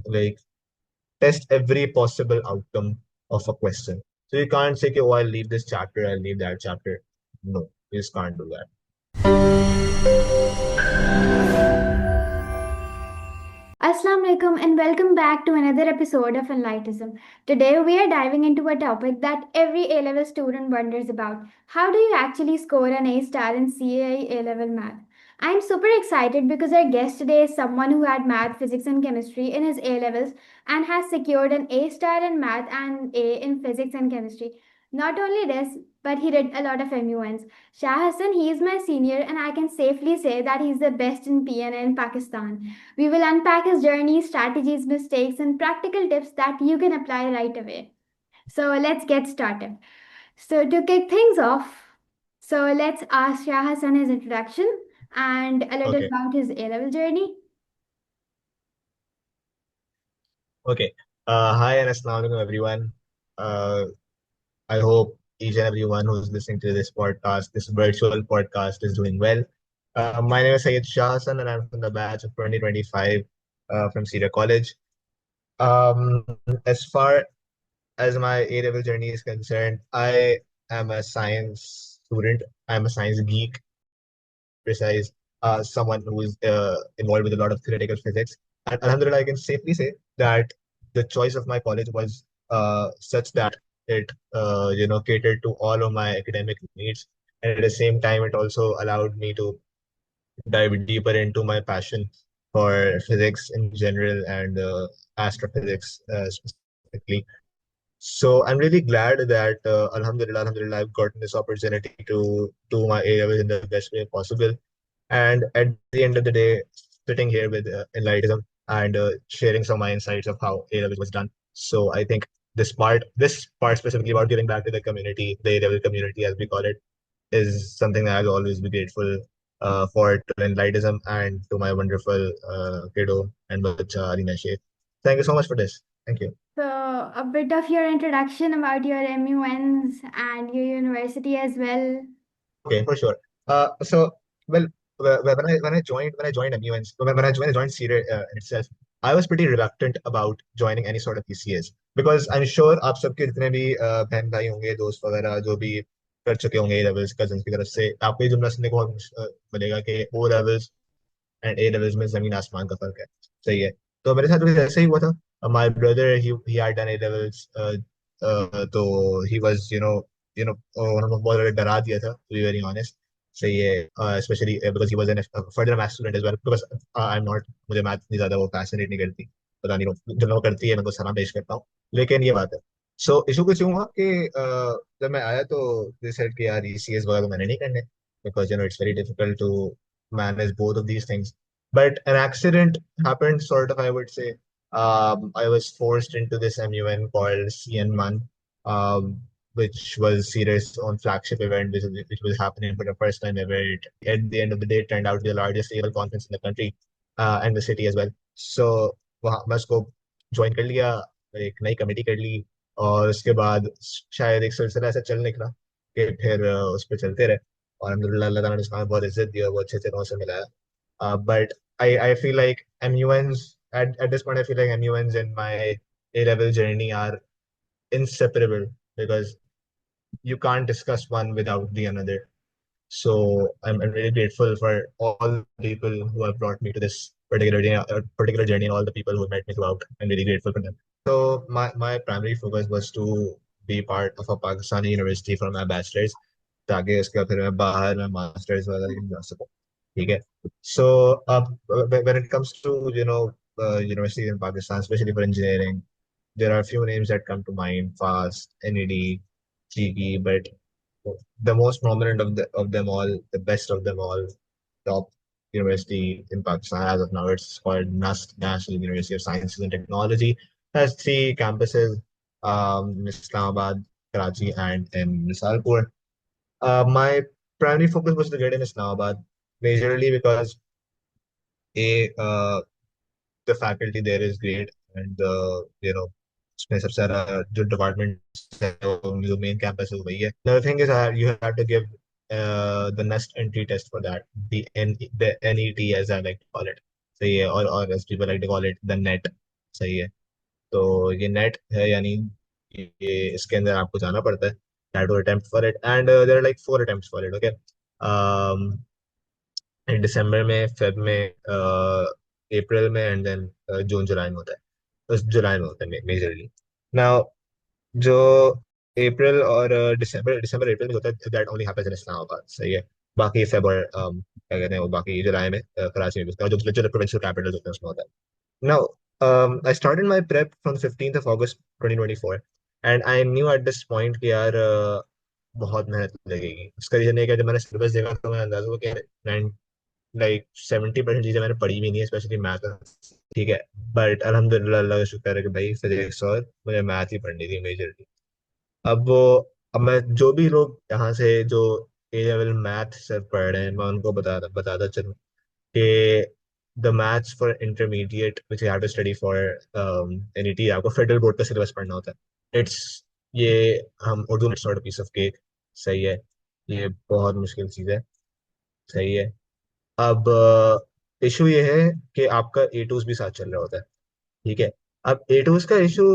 like test every possible outcome of a question. So you can't say, "Okay, oh, I'll leave this chapter, I'll leave that chapter." No, you just can't do that. Assalamu alaikum and welcome back to another episode of Enlightism. Today we are diving into a topic that every A level student wonders about. How do you actually score an A star in CIE A Level Math? I'm super excited because our guest today is someone who had math, physics, and chemistry in his A levels and has secured an A star in math and A in physics and chemistry. Not only this, but he did a lot of MUNs. Shah Hasan, he is my senior, and I can safely say that he's the best in PNA in Pakistan. We will unpack his journey, strategies, mistakes, and practical tips that you can apply right away. So let's get started. So to kick things off, so let's ask Shah Hassan his introduction and a little Okay, about his A-level journey. okay. Hi and assalamu alaikum everyone. Uh, I hope each and everyone who's listening to this podcast, this virtual podcast, is doing well. My name is Syed Shah Hasan, and I'm from the batch of 2025 from Cedar College. As far as my A level journey is concerned, I am a science student. I'm a science geek, precise, someone who is involved with a lot of theoretical physics. And Alhamdulillah, I can safely say that the choice of my college was such that it catered to all of my academic needs. And at the same time, it also allowed me to dive deeper into my passion for physics in general and astrophysics specifically. So I'm really glad that Alhamdulillah, I've gotten this opportunity to do my A levels in the best way possible. And at the end of the day, sitting here with Enlightism and sharing some of my insights of how A levels was done. So I think this part specifically about giving back to the community, the A level community as we call it, is something that I'll always be grateful for to Enlightism and to my wonderful kiddo and bacha Alina Sheikh. Thank you so much for this. Thank you. So a bit of your introduction about your MUNs and your university as well. Okay, for sure. So well, when I joined MUNs, when I joined CIE itself, I was pretty reluctant about joining any sort of PCS because I'm sure आप सबके जितने भी बहन भाई होंगे दोस्त वगैरह जो भी कर चुके होंगे ए लेवल्स कजन्स की तरफ से आपको ये जुमला सुनने को मिलेगा कि O levels and A levels में जमीन आसमान का फर्क है सही है तो मेरे साथ भी ऐसा ही हुआ था my brother he had done A levels तो ही वाज उन्होंने बहुत ज़्यादा डरा दिया था टू बी वेरी ऑनेस्ट सही है specially because he was an further math student as well because I am not मुझे मैथ नहीं ज्यादा वो फैसिनेट नहीं करती पता नहीं जब वो करती है मैं तो सलाम पेश करता हूँ लेकिन ये बात है सो इशू कुछ यूं हुआ कि जब मैं आया तो दे सेड कि यार ईसीएस वगैरह तो मैंने नहीं करने because it's very difficult to manage both of these things. But an accident happened, sort of, I would say. I was forced into this MUN called CN1, which was Cedar's own flagship event, which was happening for the first time ever. At the end of the day, it turned out to be the largest AL conference in the country and the city as well. So वहाँ मैं उसको join कर लिया एक नई committee कर ली और उसके बाद शायद एक सिलसिला ऐसा चल निकला कि फिर उस पर चलते रहे और अल्हम्दुलिल्लाह अल्लाह ताला ने उसका बहुत इज्जत दिया वो अच्छे अच्छे से मिलाया but I feel like MUNs at this point I feel like MUNs in my A level journey are inseparable because you can't discuss one without the another. So I'm really grateful for all the people who have brought me to this particular journey and all the people who met me throughout. I'm really grateful for them. So my primary focus was to be part of a Pakistani university for my bachelor's ताकि उसके बाद फिर मैं बाहर में masters वगैरह जा सकूँ ठीक है so when it comes to universities in Pakistan especially for engineering there are a few names that come to mind FAST NED GE but the most prominent of them all the best of them all top university in Pakistan as of now it's called NUST National University of Sciences and Technology has three campuses in Islamabad Karachi and in Misalpur my primary focus was to get in Islamabad, majorly because the faculty there is great and उसमें सबसे सारा जो departments है जो main campus है वो वही है. Another thing is you have to give the NEST entry test for that, the NET as I like to call it. So yeah, or as people like to call it, the NET. सही है। तो ये net है, यानी ये इसके अंदर आपको जाना पड़ता है, try to attempt for it, and there are like 4 attempts for it, okay. दिसंबर में, फेब में, अप्रैल में, एंड देन जून जुलाई में होता है। बस जुलाई में होता है मेजरली। नाउ जो अप्रैल और दिसंबर दिसंबर अप्रैल में होता है, that only happens in Islamabad, सही है। बाकी फेब और क्या कहते हैं वो, बाकी जुलाई में कराची में भी होता है, जो प्रोविंशियल कैपिटल होते हैं उसमें होता है। Now, I started my prep from 15th of August 2024, and I knew at this point कि यार बहुत मेहनत लगेगी। उसका रीजन ये है कि जब मैंने सिलेबस देखा तो मैं अंदाजा हुआ कि 70% चीजें मैंने पढ़ी भी नहीं है, स्पेशली मैथ। ठीक है। बट अल्हम्दुलिल्लाह, अल्लाह का शुक्र है कि भाई फिजिक्स और मुझे मैथ ही पढ़नी थी मेजरली। अब वो अब मैं जो भी लोग यहाँ से जो ए लेवल मैथ से पढ़ रहे हैं, मैं उनको बताता चलूँ कि the maths for intermediate which you have to study for NET, आपको फेडरल बोर्ड का सिलेबस पढ़ना होता है। इट्स ये हम उर्दू में सॉर्ट पीस ऑफ केक। सही है। ये बहुत मुश्किल चीज़ है। सही है। अब इशू ये है कि आपका ए टूज भी साथ चल रहा होता है। ठीक है। अब ए टूज का इशू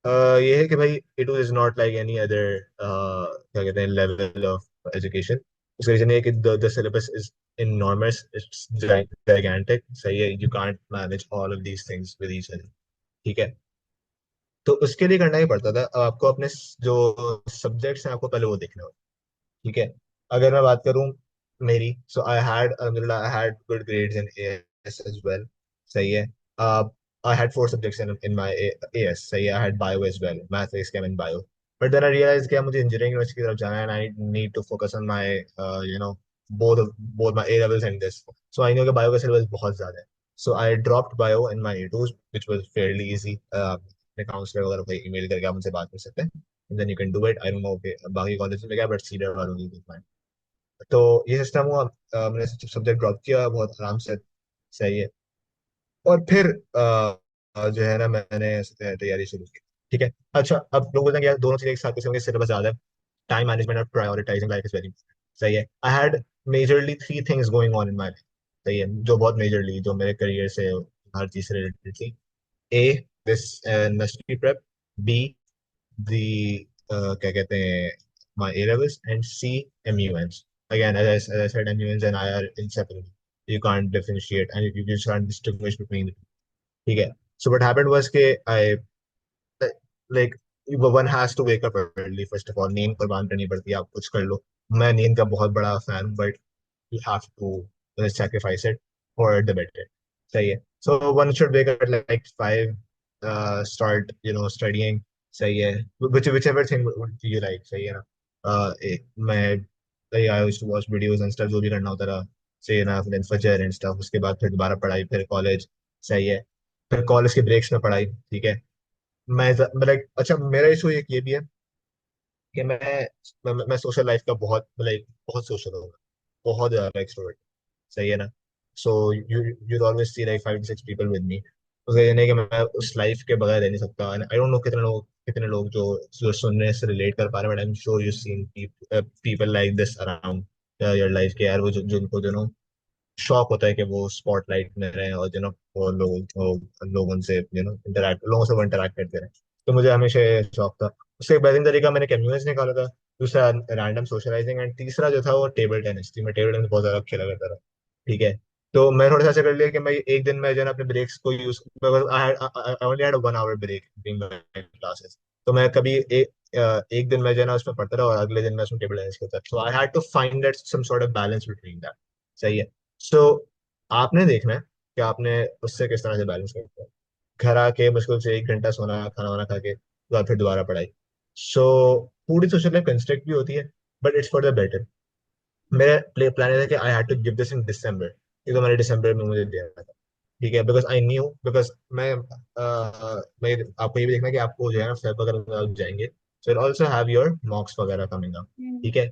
ये है कि भाई it is not like any other क्या कहते हैं लेवल ऑफ एजुकेशन। उसका रीजन ये है कि the syllabus is enormous, it's gigantic। सही है। You can't manage all of these things with each other. ठीक है। तो उसके लिए करना ही पड़ता था। अब आपको अपने जो सब्जेक्ट्स हैं आपको पहले वो देखने होते। ठीक है। अगर मैं बात करूं मेरी, so I had good grades in AS as well. सही है। I had 4 subjects in my AS. सही है। I had bio as well, math, physics, chem and bio. But then I realize कि मुझे इंजीनियरिंग यूनिवर्सिटी की तरफ जाना है, and I need to focus on my you know both of both my A levels and this. So I know कि bio का syllabus बहुत ज्यादा है। So I dropped bio in my A2s, which was fairly easy. अपने counsellor वगैरह को email करके आप उनसे बात कर सकते हैं, and then you can do it. I don't know कि बाकी कॉलेज में क्या, बट सीनियर वालों की fine। तो ये सिस्टम हुआ। मैंने सब्जेक्ट ड्रॉप किया बहुत आराम से। सही है। और फिर जो है ना, मैंने तैयारी शुरू की। ठीक है। अच्छा, अब लोग बोलते हैं कि यार दोनों चीजें एक साथ कैसे होंगे, सिलेबस ज्यादा है। टाइम मैनेजमेंट और prioritising life is very important. सही है। I had majorly 3 things going on in my life. सही है। जो बहुत मेजरली, जो मेरे करियर से, हर चीज से रिलेटेड थी। A, this university prep. B, the क्या कहते हैं, my A levels, and C, MUNs. Again, as I said, MUNs and I are inseparable. You can't differentiate, and you just can't distinguish between the two. ठीक है। So what happened was कि I like one has to wake up early first of all। नींद कुर्बान करनी पड़ती है, आप कुछ कर लो। मैं नींद का बहुत बड़ा फैन हूँ, but you have to sacrifice it for the better। सही है। So one should wake up at like 5, start studying। सही है। Whichever thing would you like। सही है ना। मैं I used to watch videos and stuff, जो भी करना होता था। सही है ना। फिर फजर एंड स्टफ, उसके बाद फिर दोबारा पढ़ाई, फिर कॉलेज। सही है। फिर कॉलेज के ब्रेक्स में पढ़ाई। ठीक है। लाइक अच्छा, मेरा इशू एक ये भी है कि मैं सोशल लाइफ का बहुत लाइक बहुत सोशल हूँ। बहुत ज्यादा एक्सट्रोवर्ट। सही है ना। So you you always see like 5 to 6 people with me. उसका ये नहीं कि मैं उस लाइफ के बगैर रह नहीं सकता। आई डोंट नो कितने लोग जो सुनने से रिलेट कर पा रहे हैं, but I am sure you seen people like this around your life के यार, वो जिनको शौक होता है कि वो स्पॉटलाइट में रहें, और वो लोगों से लोगों से वो इंटरेक्ट करते रहे। तो मुझे हमेशा ये शौक था। उससे एक बेहतरीन तरीका मैंने कम्युनिस्ट निकाला था। दूसरा रैंडम सोशलाइजिंग, एंड तीसरा जो था वो टेबल टेनिस थी। मैं टेबल टेनिस बहुत ज्यादा खेला करता था। ठीक है। तो मैं थोड़ा सा ऐसा कर लिया कि मैं एक दिन में अपने ब्रेक्स को use, I only had 1 hour break between my classes. तो मैं कभी एक दिन में उसमें पढ़ता रहा, और अगले दिन मैं उसमें टेबल टेनिस खेलता। So I had to find that some sort of balance between that. सही है। सो आपने देखना है कि आपने उससे किस तरह से बैलेंस करते हैं। घर आके मुश्किल से 1 घंटा सोना, खाना वाना खा के, तो बाद फिर दोबारा पढ़ाई। सो पूरी सोशल लाइफ कंस्ट्रक्ट भी होती है, but it's for the better. मेरा प्ले प्लान था कि I had to give this in December. ये तो मैंने दिसंबर में मुझे देना था। ठीक है। बिकॉज आई न्यू, बिकॉज मैं आपको ये भी देखना है कि आपको जो है ना, फेब वगैरह आप जाएंगे, सो ऑल्सो हैव योर मॉक्स वगैरह कमिंग अप। हम्म। ठीक है।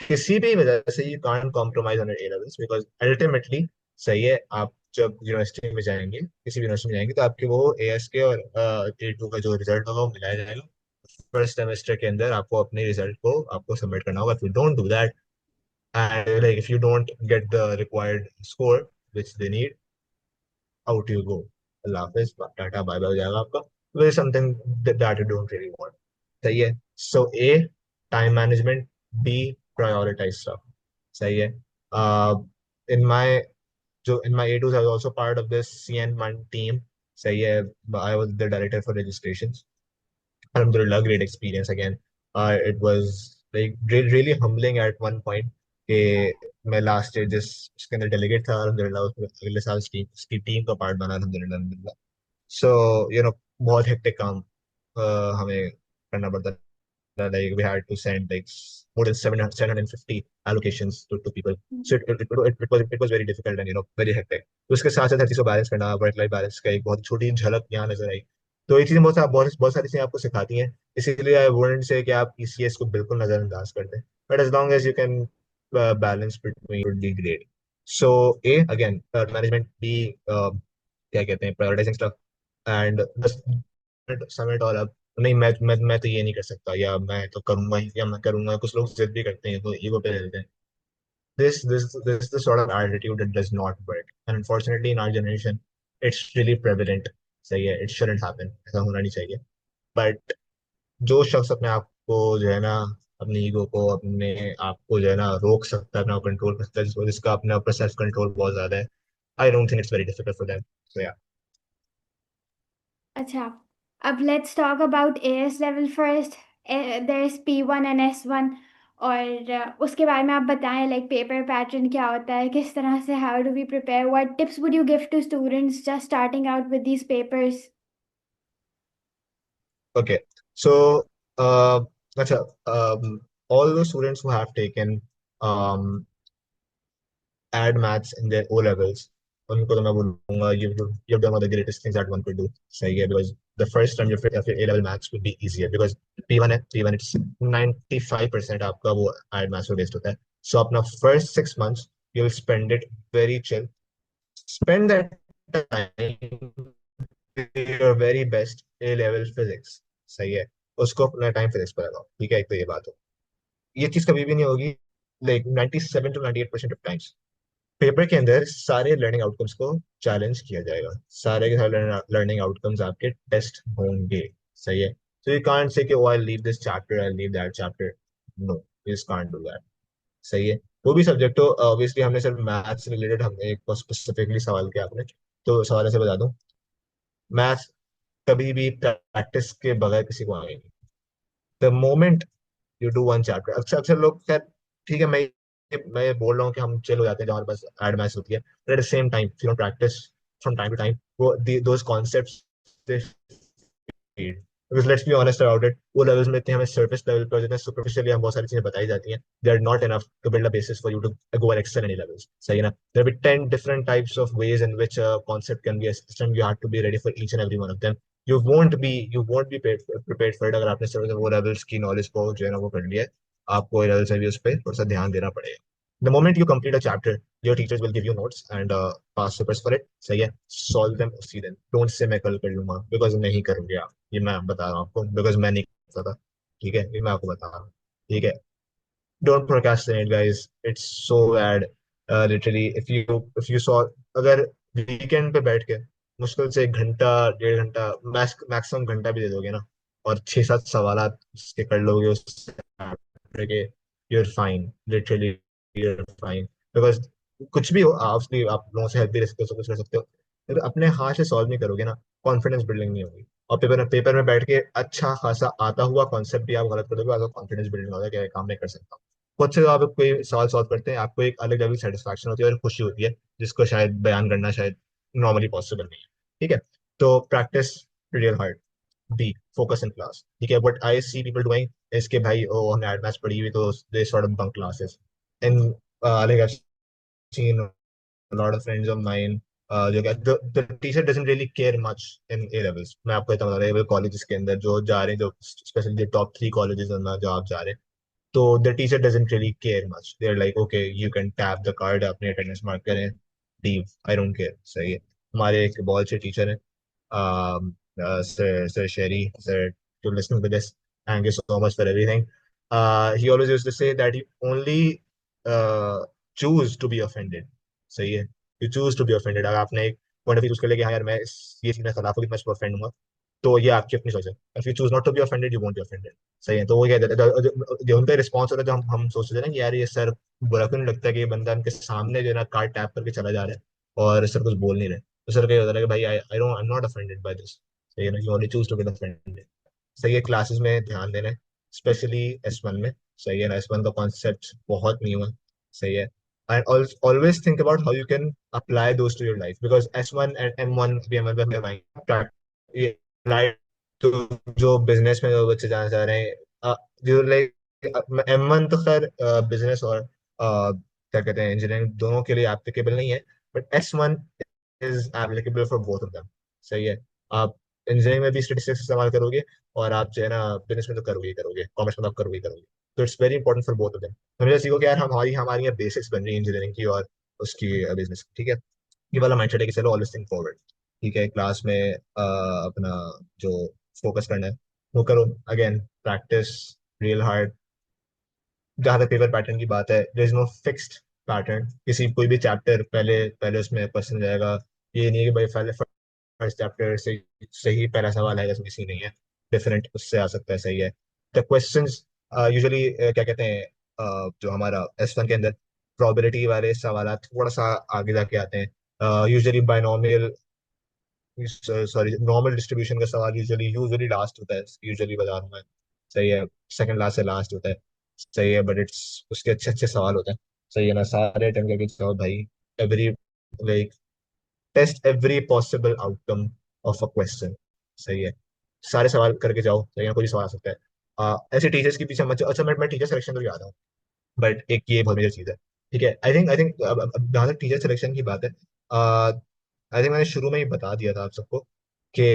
किसी भी वजह से you can't compromise on A levels, because ultimately, सही है, आप जब यूनिवर्सिटी में जाएंगे, किसी भी यूनिवर्सिटी में जाएंगे, तो आपके वो एएस के और A2 का जो रिजल्ट होगा वो मिलाया जाएगा। फर्स्ट सेमेस्टर के अंदर आपको अपने रिजल्ट को आपको सबमिट करना होगा। If you don't do that, and like if you don't get the required score which they need, out you go. अल्लाह हाफिज, टाटा बाय बाय हो जाएगा आपका। Way something that you don't really want. सही है। So A, time management. B, prioritize stuff. सही है। In my जो in my A2s, I was also part of this CN1 team. सही है। I was the director for registrations. Alhamdulillah, great experience again. It was like really humbling at one point कि मैं last year जिसके अंदर delegate था, अल्हम्दुलिल्लाह उसमें अगले साल उसकी टीम का पार्ट बना, अल्हम्दुलिल्लाह अल्हम्दुलिल्लाह। सो बहुत हेक्टिक काम हमें करना पड़ता था। Like we had to send like more than 750 allocations to people. So it was very difficult and very hectic. तो उसके साथ साथ हर चीज़ को बैलेंस करना, वर्क लाइफ बैलेंस का एक बहुत छोटी झलक यहाँ नजर आई। तो ये चीज़ें बहुत सारी चीज़ें आपको सिखाती हैं। इसीलिए आई वुडंट से कि आप ईसीएस को बिल्कुल नजरअंदाज कर दें, but as long as you can balance between would be great. So A again management, B क्या कहते हैं, प्रायोरिटाइजिंग स्टफ, एंड बस समेट ऑल अप। नहीं, मैं तो ये नहीं कर सकता, या मैं तो करूंगा ही, या मैं करूंगा। कुछ लोग जिद भी करते हैं तो ईगो पे ले लेते हैं। This is the sort of attitude that does not work, and unfortunately in our generation it's really prevalent. सही है, it shouldn't happen, ऐसा होना नहीं चाहिए। बट जो शख्स अपने आप को जो है ना, अपनी ईगो को, अपने आप को जो है ना रोक सकता है, अपना कंट्रोल कर सकता है, जिसका अपने ऊपर सेल्फ कंट्रोल बहुत ज्यादा है, I don't think it's very difficult for them. So yeah. अच्छा, अब let's talk about AS level first. There is P1 and S1, और उसके बारे में आप बताएं, लाइक पेपर पैटर्न क्या होता है, किस तरह से, how do we prepare, what tips would you give to students just starting out with these papers? Okay, so अच्छा, all those students who have taken um, add maths in their O levels, उनको तो मैं बोलूंगा you've done one of the greatest things that one could do. सही है, because the first term of your A level maths would be easier because P1 है, P1 it's 95% आपका वो add maths पे based होता है। So अपना first 6 months you'll spend it very chill, spend that time with your very best A level physics। सही है, उसको अपना टाइम फिजिक्स पर लगाओ, ठीक है। एक तो ये बात हो, ये चीज कभी भी नहीं होगी like 97 to 98% of times paper के अंदर सारे लर्निंग आउटकम्स को चैलेंज किया जाएगा। सारे के सारे लर्निंग आउटकम्स आपके टेस्ट होंगे। सही है। तो यू कांट से कि oh I leave this chapter, I leave that chapter. No, you just can't do that. सही है। वो भी सब्जेक्ट हो, ऑब्वियसली हमने सिर्फ मैथ्स से रिलेटेड हमने एक स्पेसिफिकली सवाल किया आपने, तो सवाल से बता दूं, मैथ्स कभी भी प्रैक्टिस के बगैर किसी को आएगी। The moment you do one chapter, अक्सर अक्सर लोग खैर, ठीक है, मैं ये बोल रहा हूँ कि हम चिल हो जाते हैं जब हमारे पास एड मैथ्स होती है, but at the same time you practice from time to time वो those concepts. Because let's be honest about it, O levels में इतने हमें सर्फेस लेवल पर जितने सुपरफिशियली हम बहुत सारी चीजें बताई जाती हैं, they are not enough to build a basis for you to go and excel any levels. सही है ना। There be 10 different types of ways in which a concept can be assisted, you have to be ready for each and every one of them. You won't be prepared for it अगर आपने सिर्फ वो levels की knowledge को जो है ना वो कर लिया है। आपको लेवल्स में भी उस पर थोड़ा सा ध्यान देना पड़ेगा। The moment you complete a chapter, your teachers will give you notes and past papers for it. सही है। Solve them उसी दिन। Don't say मैं कल कर लूंगा, because नहीं करोगे आप। ये मैं बता रहा हूँ आपको, because मैं नहीं करता था। ठीक है, ये मैं आपको बता रहा हूँ। ठीक है। Don't procrastinate, guys. It's so bad. Literally, if you saw, अगर वीकेंड पे बैठ के मुश्किल से 1 घंटा 1.5 घंटा, मैक्सिमम घंटा भी दे दोगे ना, और 6-7 सवाल उसके कर लोगे उस chapter के, you're fine. Literally, you're fine. Because कुछ भी हो, आप लोगों से हेल्प भी कुछ कर सकते हो। अगर अपने हाथ से सॉल्व नहीं करोगे ना, कॉन्फिडेंस बिल्डिंग नहीं होगी। और पेपर में बैठ के अच्छा खासा आता हुआ कॉन्सेप्ट भी आप गलत कर दोगे, आपका कॉन्फिडेंस बिल्डिंग होगा कि ये काम नहीं कर सकता। खुद से आप कोई सवाल सॉल्व करते हैं, आपको एक अलग लेवल की सेटिस्फैक्शन होती है और खुशी होती है, जिसको शायद बयान करना शायद नॉर्मली पॉसिबल नहीं है। ठीक है। तो practice real hard. Be, focus in class. ठीक है, but I see people doing इसके भाई, ओ हमने एड मैथ्स पढ़ी हुई तो they sort of bunk classes in, like I've seen a lot of friends of mine, जो क्या the teacher doesn't really care much in A levels। मैं आपको इतना बता रहा हूँ, A level colleges के अंदर जो जा रहे हैं, जो स्पेशली टॉप 3 कॉलेजेस में जो आप जा रहे हैं, तो the teacher doesn't really care much। They're like, okay, you can tap the card, अपने अटेंडेंस मार्क करें, leave, I don't care। सही है। हमारे एक बहुत अच्छे टीचर हैं, Sir Sherry, sir, to listening to this, thank you so much for everything। He always used to say that you only choose to be offended। सही है। You choose to be offended। अगर आपने point of view choose कर ले कि हाँ यार मैं ये चीज में खिलाफ हूँ कि मैं इसको ऑफेंड हुआ, तो ये आपकी अपनी चॉइस है। If you choose not to be offended you won't be offended. सही है, तो वो क्या कहते हैं, जो उनका रिस्पॉन्स होता है, जो हम सोचते थे ना कि यार ये सर बुरा क्यों नहीं लगता है कि ये बंदा उनके सामने जो है ना कार्ड टैप करके चला जा रहा है और सर कुछ बोल नहीं रहे, तो सर क्या होता है कि भाई I don't I am not offended by this. सही है ना, you only choose to get offended. सही है, क्लासेस में ध्यान देना है, स्पेशली S1 में। सही है ना, S1 का कॉन्सेप्ट बहुत न्यू है। सही है, and always think about how you can apply those to your life, because S1 and M1 भी हमारे में आएंगे, ये apply तो जो बिजनेस में जो बच्चे जाना चाह रहे हैं, जो लाइक M1 तो खैर बिजनेस और क्या कहते हैं इंजीनियरिंग दोनों के लिए एप्लीकेबल नहीं है, but S1 is applicable for both of them. सही है, आप इंजीनियरिंग में भी स्टेटिस्टिक्स इस्तेमाल करोगे और आप जो है ना बिजनेस में तो करोगे ही करोगे, कॉमर्स में तो आप करोगे ही करोगे। तो it's very important for both of them. हमें सीखो कि यार हमारी हमारी बेसिक्स बन रही है इंजीनियरिंग की और उसकी बिजनेस की। ठीक है, ये वाला माइंडसेट है कि चलो ऑलवेज थिंक फॉरवर्ड। ठीक है, क्लास में अपना जो फोकस करना है वो करो, अगेन प्रैक्टिस रियल हार्ड। जहाँ तक पेपर पैटर्न की बात है, there is no fixed pattern, किसी कोई भी चैप्टर पहले पहले उसमें क्वेश्चन जाएगा। ये नहीं है कि भाई पहले फर्स्ट चैप्टर से ही पहला सवाल आएगा, इसमें किसी नहीं है, डिफरेंट उससे आ सकता है। सही है, द क्वेश्चंस यूजुअली क्या कहते हैं, जो हमारा S1 के अंदर प्रोबेबिलिटी वाले सवाल थोड़ा सा आगे जाके आते हैं, usually binomial, sorry normal distribution का सवाल यूजुअली यूजुअली लास्ट होता है, यूजुअली बता रहा हूं मैं। सही है, सेकंड लास्ट से लास्ट होता है। सही है, बट इट्स उसके अच्छे अच्छे सवाल होते हैं। सही है ना, सारे अटेम्प्ट करके जाओ भाई, every like test every possible outcome of a question. सही है, सारे सवाल करके जाओ। सही है, कोई भी सवाल आ सकता है। ऐसे टीचर्स के पीछे मत, अच्छा मैं टीचर सिलेक्शन तो याद हूँ, बट एक ये बहुत मेजर चीज है। ठीक है, आई थिंक जहाँ तक टीचर सिलेक्शन की बात है, आई थिंक मैंने शुरू में ही बता दिया था आप सबको कि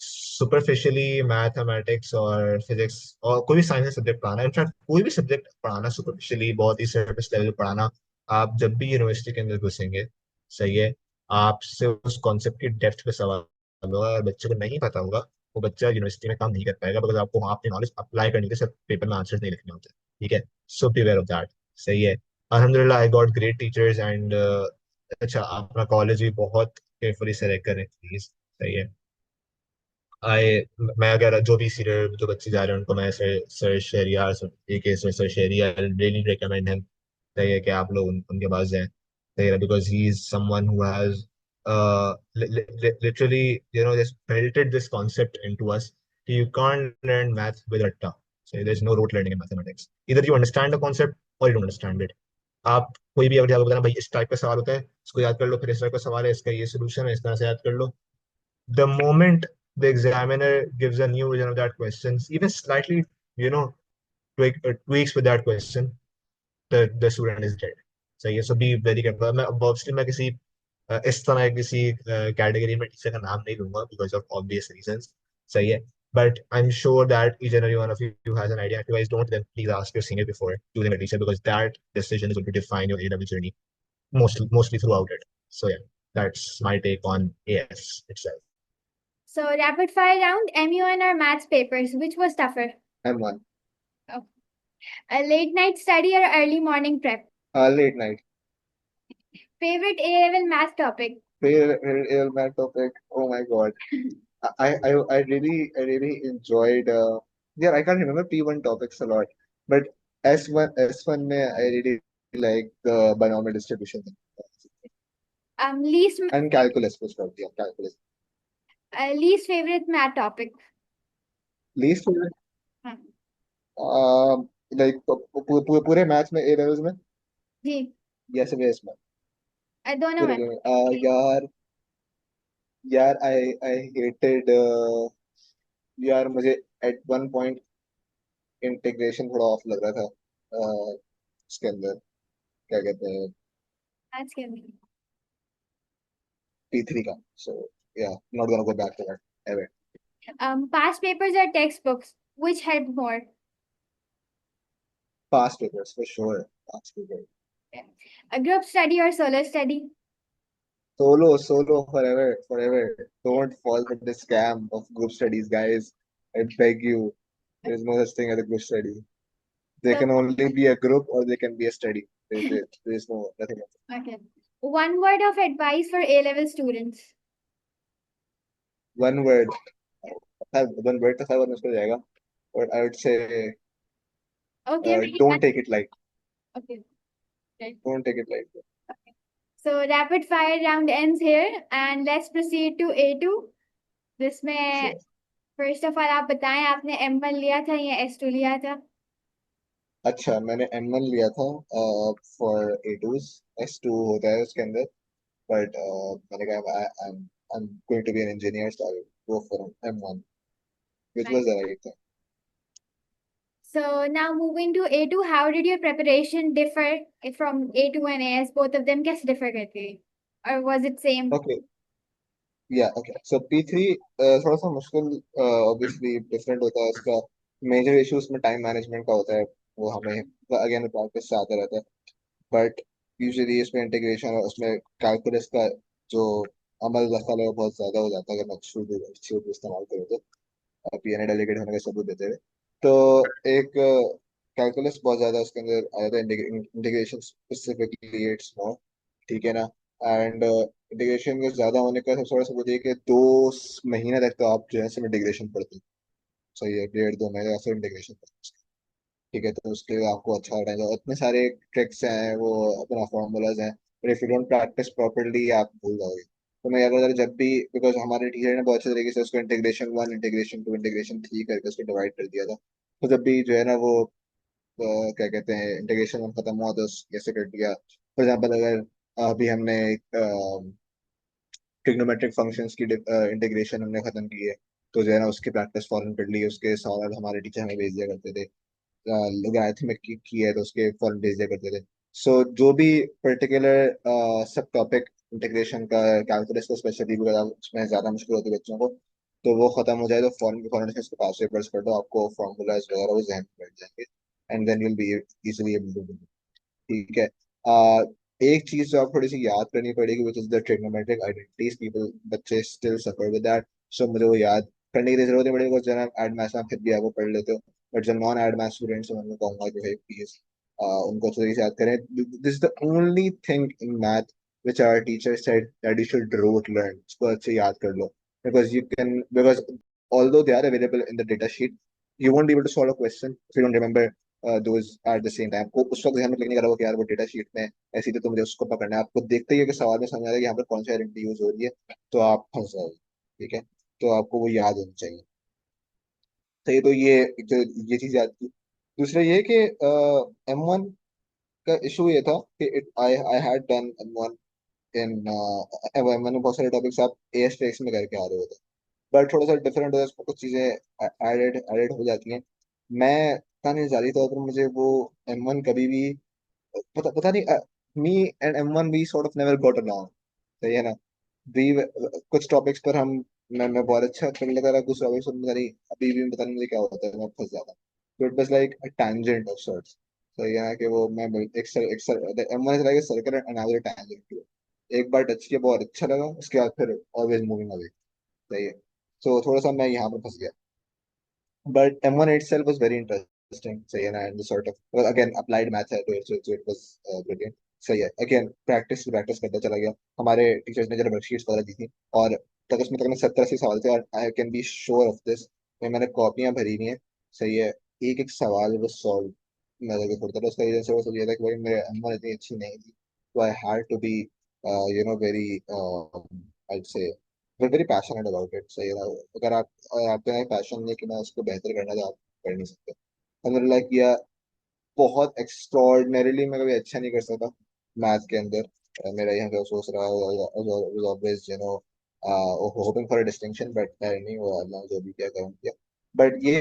सुपरफिशियली मैथमेटिक्स और फिजिक्स और कोई भी साइंस सब्जेक्ट पढ़ाना, इनफैक्ट कोई भी सब्जेक्ट पढ़ाना सुपरफिशियली बहुत ही सरफेस लेवल पढ़ाना, आप जब भी यूनिवर्सिटी के अंदर घुसेंगे, सही है, आपसे उस कॉन्सेप्ट की डेप्थ पे सवाल होगा और बच्चे को नहीं पता होगा, वो बच्चा यूनिवर्सिटी में काम नहीं कर पाएगा, बिकॉज आपको वहाँ अपनी नॉलेज अप्लाई करने के सिर्फ पेपर में आंसर्स नहीं लिखने होते। ठीक है, सो बी अवेयर ऑफ दैट। सही है, अल्हम्दुलिल्लाह I got great teachers and अच्छा अपना कॉलेज भी बहुत केयरफुली सेलेक्ट करें प्लीज। सही है, आए मैं अगर जो भी सीनियर जो बच्चे जा रहे हैं उनको मैं सर सर शहरियार सर एक sir Shahryar really recommend him. सही है कि आप लोग उनके पास जाएं। सही है, because he is someone who has literally just melted this concept into us. You can't learn math with ratta. So there's no rote learning in mathematics. Either you understand the concept or you don't understand it. आप कोई भी अगर बताना भाई इस type का सवाल होता है, इसको याद कर लो, फिर इस टाइप का सवाल है, इसका ये सोल्यूशन है, इस तरह से याद कर लो। The moment the examiner gives a new version of that question, even slightly, you know, tweaks with that question, the student is dead. सही है, so be very careful। मैं obviously मैं किसी इस तरह किसी कैटेगरी में टीचर का नाम नहीं लूंगा because of obvious reasons। सही है, but I'm sure that each and every one of you has an idea. If you guys don't, then please ask your senior before choosing a teacher, because that decision is going to define your A-level journey mostly throughout it. So yeah, that's my take on AS itself. So, rapid fire round, MUN or maths papers, which was tougher? M1. Oh. A late night study or early morning prep? Late night. Favorite A level math topic? Favorite math topic. Oh my God. I really enjoyed. Yeah, I can't remember P1 topics a lot, but S1 में I really like the binomial distribution Least and calculus was probably yeah, calculus. least favorite math topic? Least favorite. हाँ, Like पूरे maths में A levels में जी या सिर्फ S में दोनों पूरे में। में यार यार I hated यार मुझे at one point इंटीग्रेशन थोड़ा ऑफ लग रहा था उसके अंदर, क्या कहते हैं, मैथ्स के भी। P3 का। So yeah, not gonna go back to that ever. Past papers or textbooks, which helped more? Past papers for sure. Past papers. Yeah. A group study or solo study? Solo forever, forever. Don't fall for the scam of group studies, guys. I beg you. There is no such thing as a group study. They So, can only be a group or they can be a study. There is no nothing else. okay. One word of advice for A level students. One word, one word तो शायद मुश्किल हो जाएगा, but I would say Okay, very don't nice. Take it like, Okay, right. Don't take it like. So rapid fire round ends here and let's proceed to A2. जिसमें first of all आप बताएं आपने M1 लिया था या S2 लिया था? अच्छा, मैंने M1 लिया था फॉर ए टूज. S2 होता है उसके अंदर, बट मैंने कहा I'm going to be an engineer, so I will go for M1, which was Right. the right thing. So now moving to A2, how did your preparation differ from A2 and AS? Both of them कैसे differ करते हैं? Or was it same? Okay, yeah, okay. So P3 थोड़ा सा मुश्किल, obviously different होता है उसका. Major issue उसमें टाइम मैनेजमेंट का होता है. वो हमें अगेन प्रैक्टिस से आता रहता है. बट यूजुअली इसमें इंटीग्रेशन और उसमें कैलकुलस का जो अमल दखल है वो बहुत ज्यादा हो जाता है अगर मैं शुरू इस्तेमाल करूँ तो. पीएनए डेलीगेट होने का सबूत देते हुए. तो एक कैलकुलस बहुत ज्यादा उसके अंदर आ जाता है, इंटीग्रेशन स्पेसिफिकली इट्स मोर. ठीक है ना. एंड इंटीग्रेशन के ज्यादा होने का सबसे बड़ा सबूत ये है कि 2 महीने तक तो आप जो है सिर्फ इंटीग्रेशन पढ़ते हैं. सही है, 1.5-2 महीने का सिर्फ इंटीग्रेशन. ठीक है, तो उसके लिए आपको अच्छा टाइम, इतने सारे ट्रिक्स हैं, वो अपना फॉर्मूलाज हैं, but if you don't practice properly आप भूल जाओगे. तो मैं अगर जब भी, बिकॉज हमारे टीचर ने बहुत अच्छे तरीके से उसको इंटीग्रेशन 1, इंटीग्रेशन 2, इंटीग्रेशन 3 करके उसको डिवाइड कर दिया था. तो जब भी जो है ना वो क्या कहते हैं, इंटीग्रेशन 1 खत्म हुआ तो कैसे कर दिया. फॉर एग्जाम्पल, अगर अभी हमने ट्रिग्नोमेट्रिक फंक्शंस की इंटीग्रेशन हमने खत्म की है, तो जो है ना उसकी प्रैक्टिस फॉरन कर ली, उसके सवाल हमारे टीचर हमें भेज दिया करते थे. लॉगरिथमिक की है तो उसके फॉरन भेज दिया करते थे. सो जो भी पर्टिकुलर सब टॉपिक इंटीग्रेशन का, कैलकुलस का स्पेशली, अगर उसमें ज्यादा मुश्किल होती है बच्चों को, तो वो खत्म हो जाए तो फॉरन के फॉरन इसके पास पेपर्स कर दो, आपको फॉर्मूलाज वगैरह वो जहन में बैठ जाएंगे. And then you'll be easily able to. ठीक है. एक चीज जो आप थोड़ी सी याद करनी पड़ेगी, which is the trigonometric identities. People, बच्चे स्टिल सफर विद दैट. सो मुझे वो याद करने की जरूरत नहीं पड़ेगी, बिकॉज जब एड मैथ्स में फिर भी आप वो पढ़ लेते हो. बट जो नॉन एड मैथ स्टूडेंट्स हैं उनको कहूंगा कि भाई प्लीज उनको अच्छे तरीके से याद करें. This is the only thing in math which our teacher said that you should rote learn. इसको अच्छे याद कर लो, because although they are available in the data sheet, you won't be able to solve a question if you don't remember those at the same time. आपको उस वक्त ध्यान में क्लिक नहीं करा हो कि यार वो डेटा शीट में ऐसी थी तो मुझे उसको पकड़ना है. आपको देखते ही है कि सवाल में समझ आ रहा है कि यहाँ पर कौन सी आइडेंटिटी यूज हो रही है, तो आप फंस जाओगे. ठीक है, तो आपको वो याद होनी चाहिए. सही, तो ये चीज याद की. दूसरा ये कि M1 का इशू ये था कि it I I had done M1 in M1 में बहुत सारे टॉपिक्स आप AS में करके आ रहे होते, बट थोड़ा सा डिफरेंट होता है उसमें, कुछ चीजें एडेड एडेड हो जाती हैं. मैं पता नहीं जारी तौर पर मुझे वो M1 कभी भी पता पता नहीं. Me and M1 we sort of never got along. सही है ना. वी कुछ टॉपिक्स पर हम, मैं बहुत अच्छा कर लेता था, कुछ टॉपिक्स पर पता नहीं, अभी भी पता नहीं मुझे क्या होता है, मैं फंस जाता. तो it was like a tangent of sorts. सही है ना, कि वो मैं M1 is like a circle and another tangent to. एक बार टच किया बहुत अच्छा लगा, उसके बाद फिर ऑलवेज मूविंग अवे. सही है. तो थोड़ा सा मैं यहाँ पर फंस गया. But M1 itself was very interesting. So, and the sort of, well, again, applied math है, तो it was brilliant. सही है. Again, practice करता चला गया. हमारे टीचर्स ने जब वर्कशीट्स वगैरह दी थी, और तक उसमें तक 70-80 सवाल थे, और I can be sure of this. मैंने कॉपियां भरी हुई हैं. सही है. एक एक सवाल वो सॉल्व मैं करके छोड़ता था. उसका रीजन से वो सोच था कि भाई मेरे M1 इतनी अच्छी नहीं थी, तो I had to be very, I say very passionate about it. सही है. अगर आपके यहाँ पैशन नहीं है कि मैं उसको बेहतर करना, तो आप कर नहीं सकते. और मैंने लाइक किया, बहुत एक्स्ट्रॉर्डिनरीली मैं कभी अच्छा नहीं कर सकता मैथ के अंदर. मेरा यहाँ पे सोच रहा always hoping for a distinction, but नहीं हुआ. अल्लाह जो भी किया करम किया. बट ये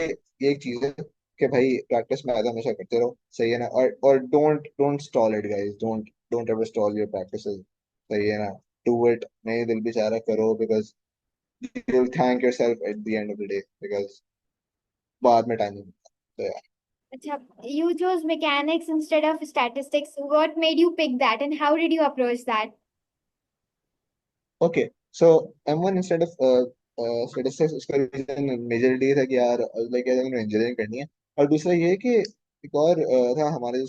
एक चीज है कि भाई प्रैक्टिस में हमेशा करते रहो. सही है ना. और don't don't stall it guys. Don't don't ever stall your practice. सही है ना. Do it. नहीं दिल बेचारा करो, because you'll thank yourself at the end of the day, because बाद में टाइम नहीं मिलता. तो यार, Acha, you chose mechanics instead of statistics. What made you pick that and how did you approach that? Okay. So M1 instead of statistics, उसका reason majorly था कि यार लाइक इंजीनियरिंग करनी है. और दूसरा ये है कि एक और था हमारे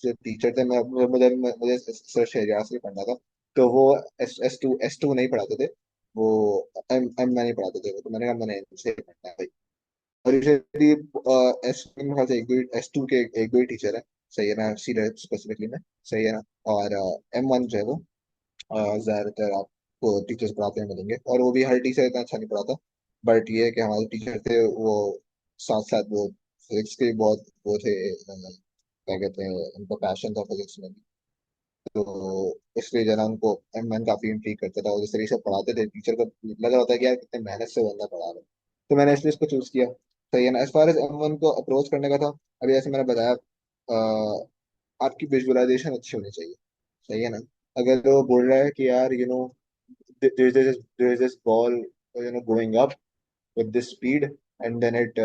जो टीचर थे, मैं मुझे मुझे मुझे सर शहरियार से पढ़ना था. तो वो एस टू नहीं पढ़ाते थे, वो एम नहीं पढ़ाते थे, तो मैंने कहा मैंने इनसे पढ़ना है भाई। और यूजुअली एस में ख्याल से एक दो एस टू के एक दो ही टीचर है, सही है ना, सी स्पेसिफिकली में, सही है ना। और M1 जो है वो ज्यादातर आपको टीचर्स पढ़ाते हैं मिलेंगे, और वो भी हर टीचर इतना अच्छा नहीं पढ़ाता। बट ये है कि हमारे टीचर थे वो साथ साथ वो फिजिक्स के भी बहुत वो थे, क्या कहते हैं, उनका पैशन था फिजिक्स में भी। तो इसलिए जो है ना उनको M1 काफी इंट्रीग करता था, और जिस तरीके से पढ़ाते थे टीचर को लग रहा होता है कि यार कितने मेहनत से बंदा पढ़ा रहा है। तो मैंने इसलिए इसको चूज किया। सही है ना। एज फार एज M1 को अप्रोच करने का था, अभी जैसे मैंने बताया, आपकी विजुअलाइजेशन अच्छी होनी चाहिए। सही है ना। अगर वो बोल रहा है कि यार there is this ball going up with this speed, and then it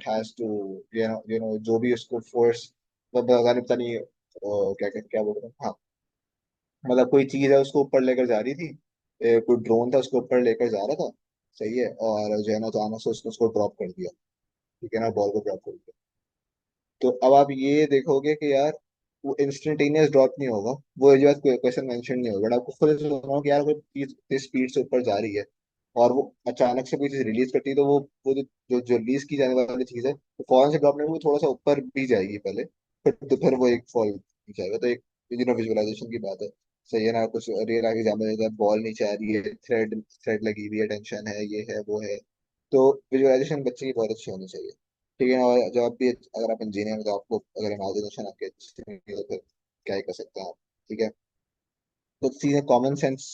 has to जो भी उसको फोर्स, पता नहीं क्या क्या क्या बोल रहे हैं, हाँ, मतलब कोई चीज है उसको ऊपर लेकर जा रही थी, कोई ड्रोन था उसको ऊपर लेकर जा रहा था। सही है, और जो है ना अचानक से उसने उसको ड्रॉप कर दिया। ठीक है ना, बॉल को ड्रॉप कर दिया। तो अब आप ये देखोगे कि यार वो इंस्टेंटेनियस ड्रॉप नहीं होगा, वो ये बात क्वेश्चन मेंशन नहीं होगा, बट आपको खुद से सुना कि यार कोई चीज इस स्पीड से ऊपर जा रही है, और वो अचानक से कोई चीज रिलीज करती है, तो वो जो रिलीज की जाने वाली चीज है, तो फौरन से ड्रॉप नहीं होगी, वो थोड़ा सा ऊपर भी जाएगी पहले, फिर वो एक फॉल नीचे आएगा। तो एक विजुअलाइजेशन की बात है। सही है ना। कुछ रियल लाइफ एग्जाम्पल देता है, बॉल नीचे आ रही है, थ्रेड थ्रेड लगी हुई है, टेंशन है, ये है वो है। तो विजुअलाइजेशन बच्चे की बहुत अच्छी होनी चाहिए। ठीक है ना। और जब भी अगर आप इंजीनियर हैं तो आपको अगर इमेजिनेशन आपके अच्छी नहीं है तो फिर क्या ही कर सकते हैं आप। ठीक है। कुछ चीजें कॉमन सेंस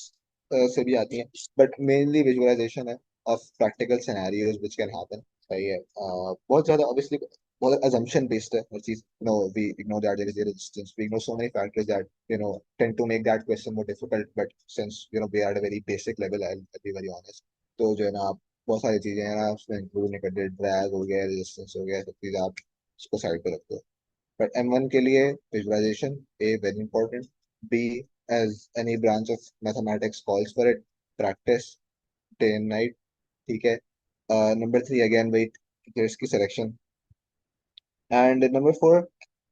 से भी आती हैं, बट मेनली विजुअलाइजेशन है of practical scenarios which can happen. सही है। बहुत ज्यादा ऑब्वियसली बहुत अजम्पशन बेस्ड है हर चीज। No, we ignore that there is a resistance, we ignore so many factors that tend to make that question more difficult, but since we are at a very basic level, I'll be very honest, तो जो है ना आप बहुत सारी चीजें हैं ना उसमें इंक्लूड नहीं करते, ड्रैग हो गया, रेजिस्टेंस हो गया, सब चीजें आप उसको साइड पे रखते हो। बट M1 के लिए visualization a very important, be as any branch of mathematics calls for it, practice day and night. ठीक है। नंबर 3 अगेन वेट, टीचर्स की सिलेक्शन। एंड नंबर 4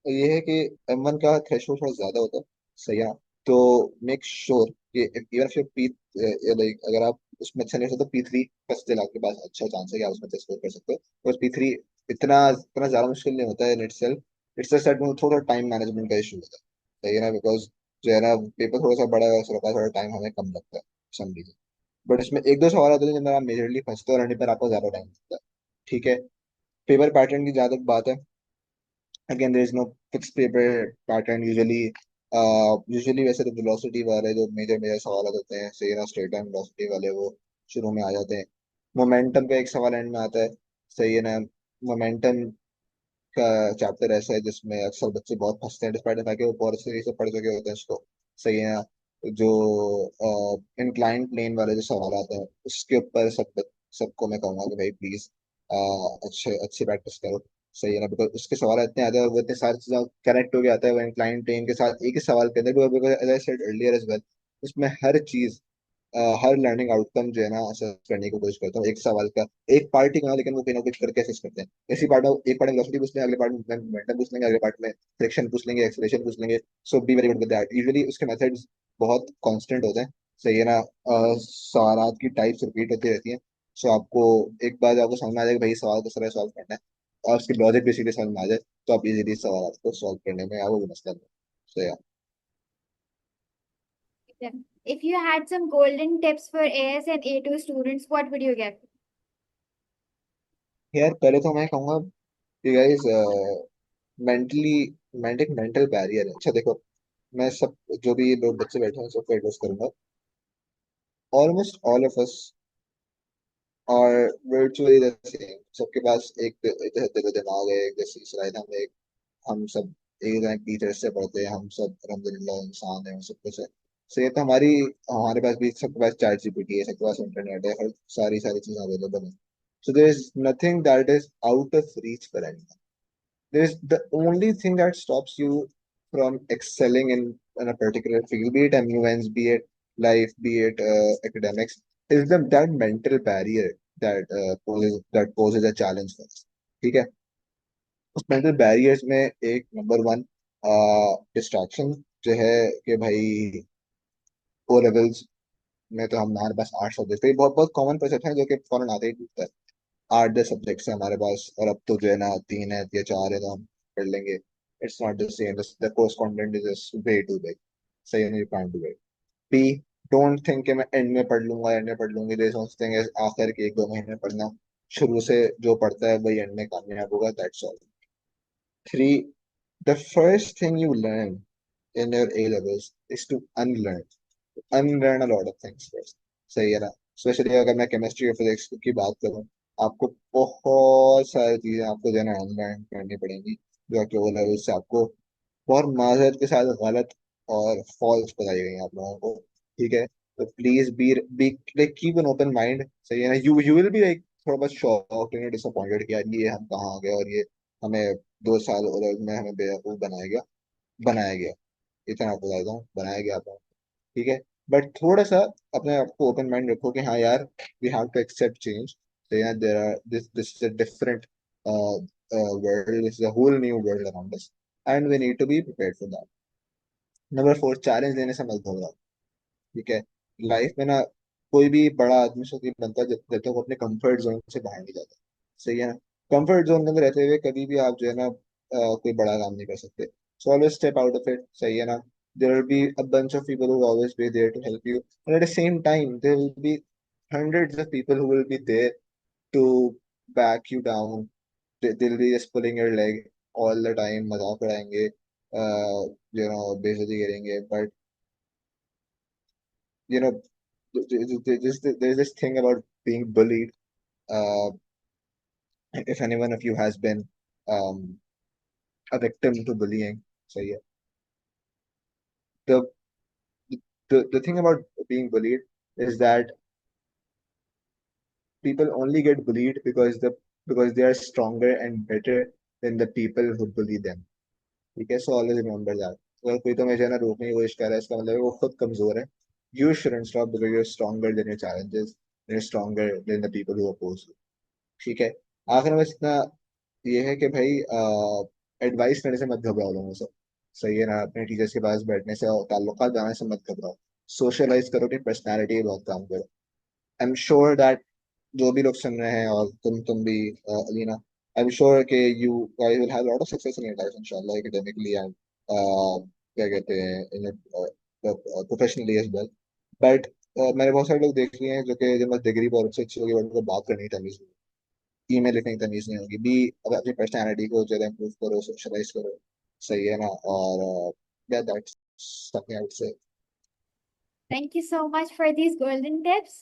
ये है कि M1 का थ्रेशोल्ड थोड़ा ज्यादा होता है। सही है। तो मेक श्योर कि इवन if पी लाइक अगर आप उसमें अच्छा नहीं हो तो P3 का स्टिल आपके पास अच्छा चांस है कि आप उसमें अच्छा स्कोर कर सकते हो। और P3 इतना इतना ज्यादा मुश्किल नहीं होता है in itself. It's just that थोड़ा टाइम मैनेजमेंट का इशू होता है। सही है ना, बिकॉज जो है ना पेपर थोड़ा सा बड़ा है, उसके पास थोड़ा टाइम हमें कम लगता है सम रीजन। बट इसमें एक दो सवाल होते हैं जिनमें आप मेजरली फंसते हो, और पर आपको ज्यादा टाइम लगता है। ठीक है। पेपर पैटर्न की जहाँ तक बात है, again there is no fixed paper pattern usually. Usually वैसे तो वेलोसिटी वाले जो मेजर मेजर सवाल होते हैं, सही ना, स्ट्रेट लाइन वेलोसिटी वाले वो शुरू में आ जाते हैं। मोमेंटम का एक सवाल एंड में आता है। सही है ना। मोमेंटम का चैप्टर ऐसा है जिसमें अक्सर बच्चे बहुत फंसते हैं, डिस्पाइट कि वो बहुत अच्छे तरीके से पढ़ चुके होते हैं इसको। सही है ना। जो इंक्लाइन प्लेन वाले जो सवाल आते हैं उसके ऊपर सबको मैं कहूंगा कि भाई प्लीज अच्छे अच्छी प्रैक्टिस करो। सही है ना, बिकॉज उसके सवाल इतने आते हैं और वो इतने सारी चीजें कनेक्ट हो गया आता है वो इंक्लाइन प्लेन के साथ एक ही सवाल के अंदर, because as I said earlier as well, उसमें हर चीज हर लर्निंग आउटकम जो है ना असेस करने की कोशिश करता हूँ एक सवाल का। एक पार्ट ही कहा, लेकिन वो कहीं ना कुछ करके असेस करते हैं। इसी पार्ट में एक पार्ट में वेलोसिटी पूछ लेंगे, अगले पार्ट में मोमेंटम पूछ लेंगे, अगले पार्ट में फ्रिक्शन पूछ लेंगे, एक्सेलरेशन पूछ लेंगे। So be very good with that. Usually उसके मेथड्स बहुत कांस्टेंट होते हैं। सही है ना। सवालात की टाइप्स रिपीट होती रहती हैं। सो आपको एक बार आपको समझ में आ जाएगा भाई सवाल को तरह सॉल्व करना है, और उसकी लॉजिक बेसिकली समझ में आ जाए, तो आप इजीली सवाल को सॉल्व करने में आपको मसला नहीं। सो या If you had some golden tips for AS and A2 students, what would you give? यार पहले तो मैं कहूँगा कि गाइस मेंटली एक मेंटल बैरियर है। अच्छा देखो, मैं सब जो भी लोग बच्चे बैठे हैं सबको एड्रेस करूंगा। ऑलमोस्ट ऑल ऑफ अस और वर्चुअली द सेम, सबके पास एक एक जैसे दिल दिमाग है, एक जैसी शरायत, हम सब एक जैसे टीचर से पढ़ते हैं, हम सब अल्हम्दुलिल्लाह इंसान हैं, सब कुछ है। सही तो हमारे पास भी सबके पास चैट जीपीटी है, सबके पास इंटरनेट है, हर सारी सारी चीजें अवेलेबल है। So there is nothing that is out of reach for anyone. There's the only thing that stops you from excelling in a particular field, be it MUNs, be it life, be it academics, is that mental barrier that poses a challenge for us. ठीक है। उस mental barriers में एक number one distraction जो है कि भाई O levels में तो हमारे पास 8 सब्जेक्ट थे, बहुत बहुत कॉमन परसेप्शन है जो कि फौरन आते ही टूटता है। 8 10 सब्जेक्ट्स है हमारे पास, और अब तो जो है ना 3 है या 4 है तो हम पढ़ लेंगे। It's not the same, the course content is just way too big. सही है, you can't do it. Be, don't think कि मैं एंड में पढ़ लूंगा, एंड में पढ़ लूंगी। दे सोचते हैं आखिर के 1 2 महीने में पढ़ना। शुरू से जो पढ़ता है वही एंड में कामयाब होगा, that's all. Three, the first thing you learn in your A levels is to unlearn a lot of things first। सही है ना? स्पेशली अगर मैं केमिस्ट्री और फिजिक्स की बात करूं, आपको बहुत सारी चीजें आपको जो है ना अनलर्न करनी पड़ेंगी, जो कि ओ लेवल से आपको बहुत माजरत के साथ गलत और फॉल्स बताई गई हैं आप लोगों को। ठीक है, तो please be like keep an open mind. सही है ना? यू विल बी लाइक थोड़ा बहुत शॉक्ड एंड डिसअपॉइंटेड कि यार ये हम कहाँ आ गए, और ये हमें 2 साल ओ लेवल में हमें बेवकूफ बनाया गया। इतना आपको बता देता हूँ, बनाया गया था। ठीक है, बट थोड़ा सा अपने आप को ओपन माइंड रखो कि हाँ यार, we have to accept change. तो यार there are this is a different world, this is a whole new world around us, and we need to be prepared for that. Number 4, challenge लेने से मत घबराओ। ठीक है, लाइफ में ना कोई भी बड़ा आदमी से नहीं बनता जब तक वो अपने कंफर्ट जोन से बाहर नहीं जाता। सही है ना? कंफर्ट जोन के अंदर रहते हुए कभी भी आप जो है ना कोई बड़ा काम नहीं कर सकते। So always step out of it. सही है ना? There will be a bunch of people who always be there to help you, and at the same time there will be hundreds of people who will be there to back you down। They'll be just pulling your leg all the time, मजाक उड़ाएंगे, बेइज्जती करेंगे, but you know there's this thing about being bullied. Uh, if anyone of you has been um, a victim to bullying, so yeah, the, the thing about being bullied is that people only get bullied because they are stronger and better than the people who bully them। ठीक है, so always remember that. अगर कोई तुम्हें जो है ना रोकने की कोशिश कर रहा है, इसका मतलब है वो खुद कमजोर है। You shouldn't stop because you are stronger than your challenges, you are stronger than the people who oppose you. ठीक है, आखिर में बस इतना ये है कि भाई एडवाइस लेने से मत घबराओ लोगों से। सही है ना? अपने टीचर्स के पास बैठने से और ताल्लुकात बनाने से मत घबराओ। सोशलाइज करो, अपनी पर्सनैलिटी बहुत काम करो। आई एम श्योर दैट जो भी लोग सुन रहे हैं, और तुम भी अलीना, आई एम श्योर कि you guys will have lot of success in your life इंशाल्लाह, एकेडमिकली एंड क्या कहते हैं इन प्रोफेशनली एज वेल। बट मैंने बहुत सारे लोग देख लिए हैं जो कि जिनकी डिग्री बहुत अच्छी अच्छी होगी, बट उनको बात करनी तमीज, ईमेल लिखने की तमीज नहीं होगी। भी अब अपनी पर्सनैलिटी को जरा इम्प्रूव करो, सोशलाइज करो। सही है ना? और या दैट्स समथिंग आई वुड से। Thank you so much for these golden tips.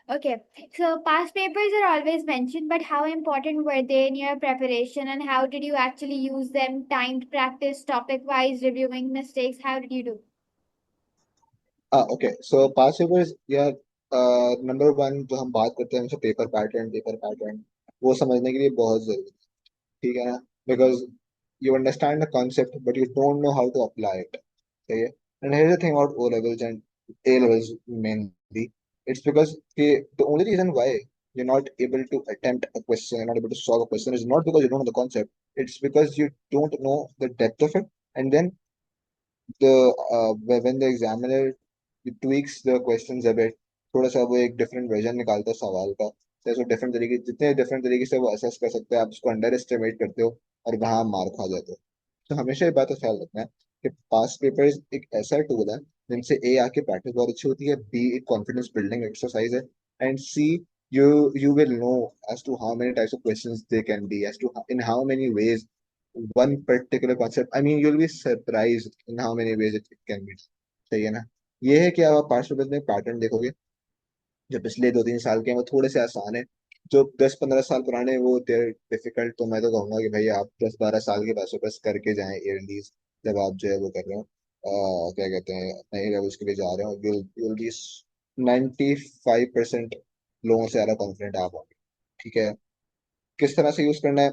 Okay, so past papers are always mentioned, but how important were they in your preparation and how did you actually use them? Timed practice, topic wise, reviewing mistakes, how did you do? Okay, so pass papers या number 1 जो हम बात करते हैं हमेशा paper pattern वो समझने के लिए बहुत जरूरी है। ठीक है ना? Because you understand the concept but you don't know how to apply it. सही है? And here is the thing about O levels and A levels mainly, it's because the only reason why you're not able to attempt a question, you're not able to solve a question, is not because you don't know the concept, it's because you don't know the depth of it। And then when the examiner tweaks the questions a bit, थोड़ा सा वो एक different version निकालता है सवाल का, तो उसको डिफरेंट तरीके, जितने डिफरेंट तरीके से वो असेस कर सकते हैं, आप उसको अंडर एस्टिमेट करते हो और वहां मार खा जाते हो। तो हमेशा ये बात का ख्याल रखना है कि पास पेपर्स एक ऐसा टूल है जिनसे ए आके प्रैक्टिस बहुत अच्छी होती है, बी एक कॉन्फिडेंस बिल्डिंग एक्सरसाइज है, and see you you will know as to how many types of questions they can be, as to in how many ways one particular concept, I mean you'll be surprised in how many ways it can be। सही है ना? ये है कि आप पांच रुपए में पैटर्न देखोगे जो पिछले 2 3 साल के हैं वो थोड़े से आसान है, जो 10 15 साल पुराने हैं, वो देर डिफिकल्ट। तो मैं तो कहूंगा कि भाई आप 10 12 साल के पास बस करके जाएं एयरलीज, जब आप जो है वो कर रहे हो क्या कहते हैं नए लेवल्स के लिए जा रहे हो, you'll be 95% लोगों से ज्यादा कॉन्फिडेंट आप होंगे। ठीक है, किस तरह से यूज करना है?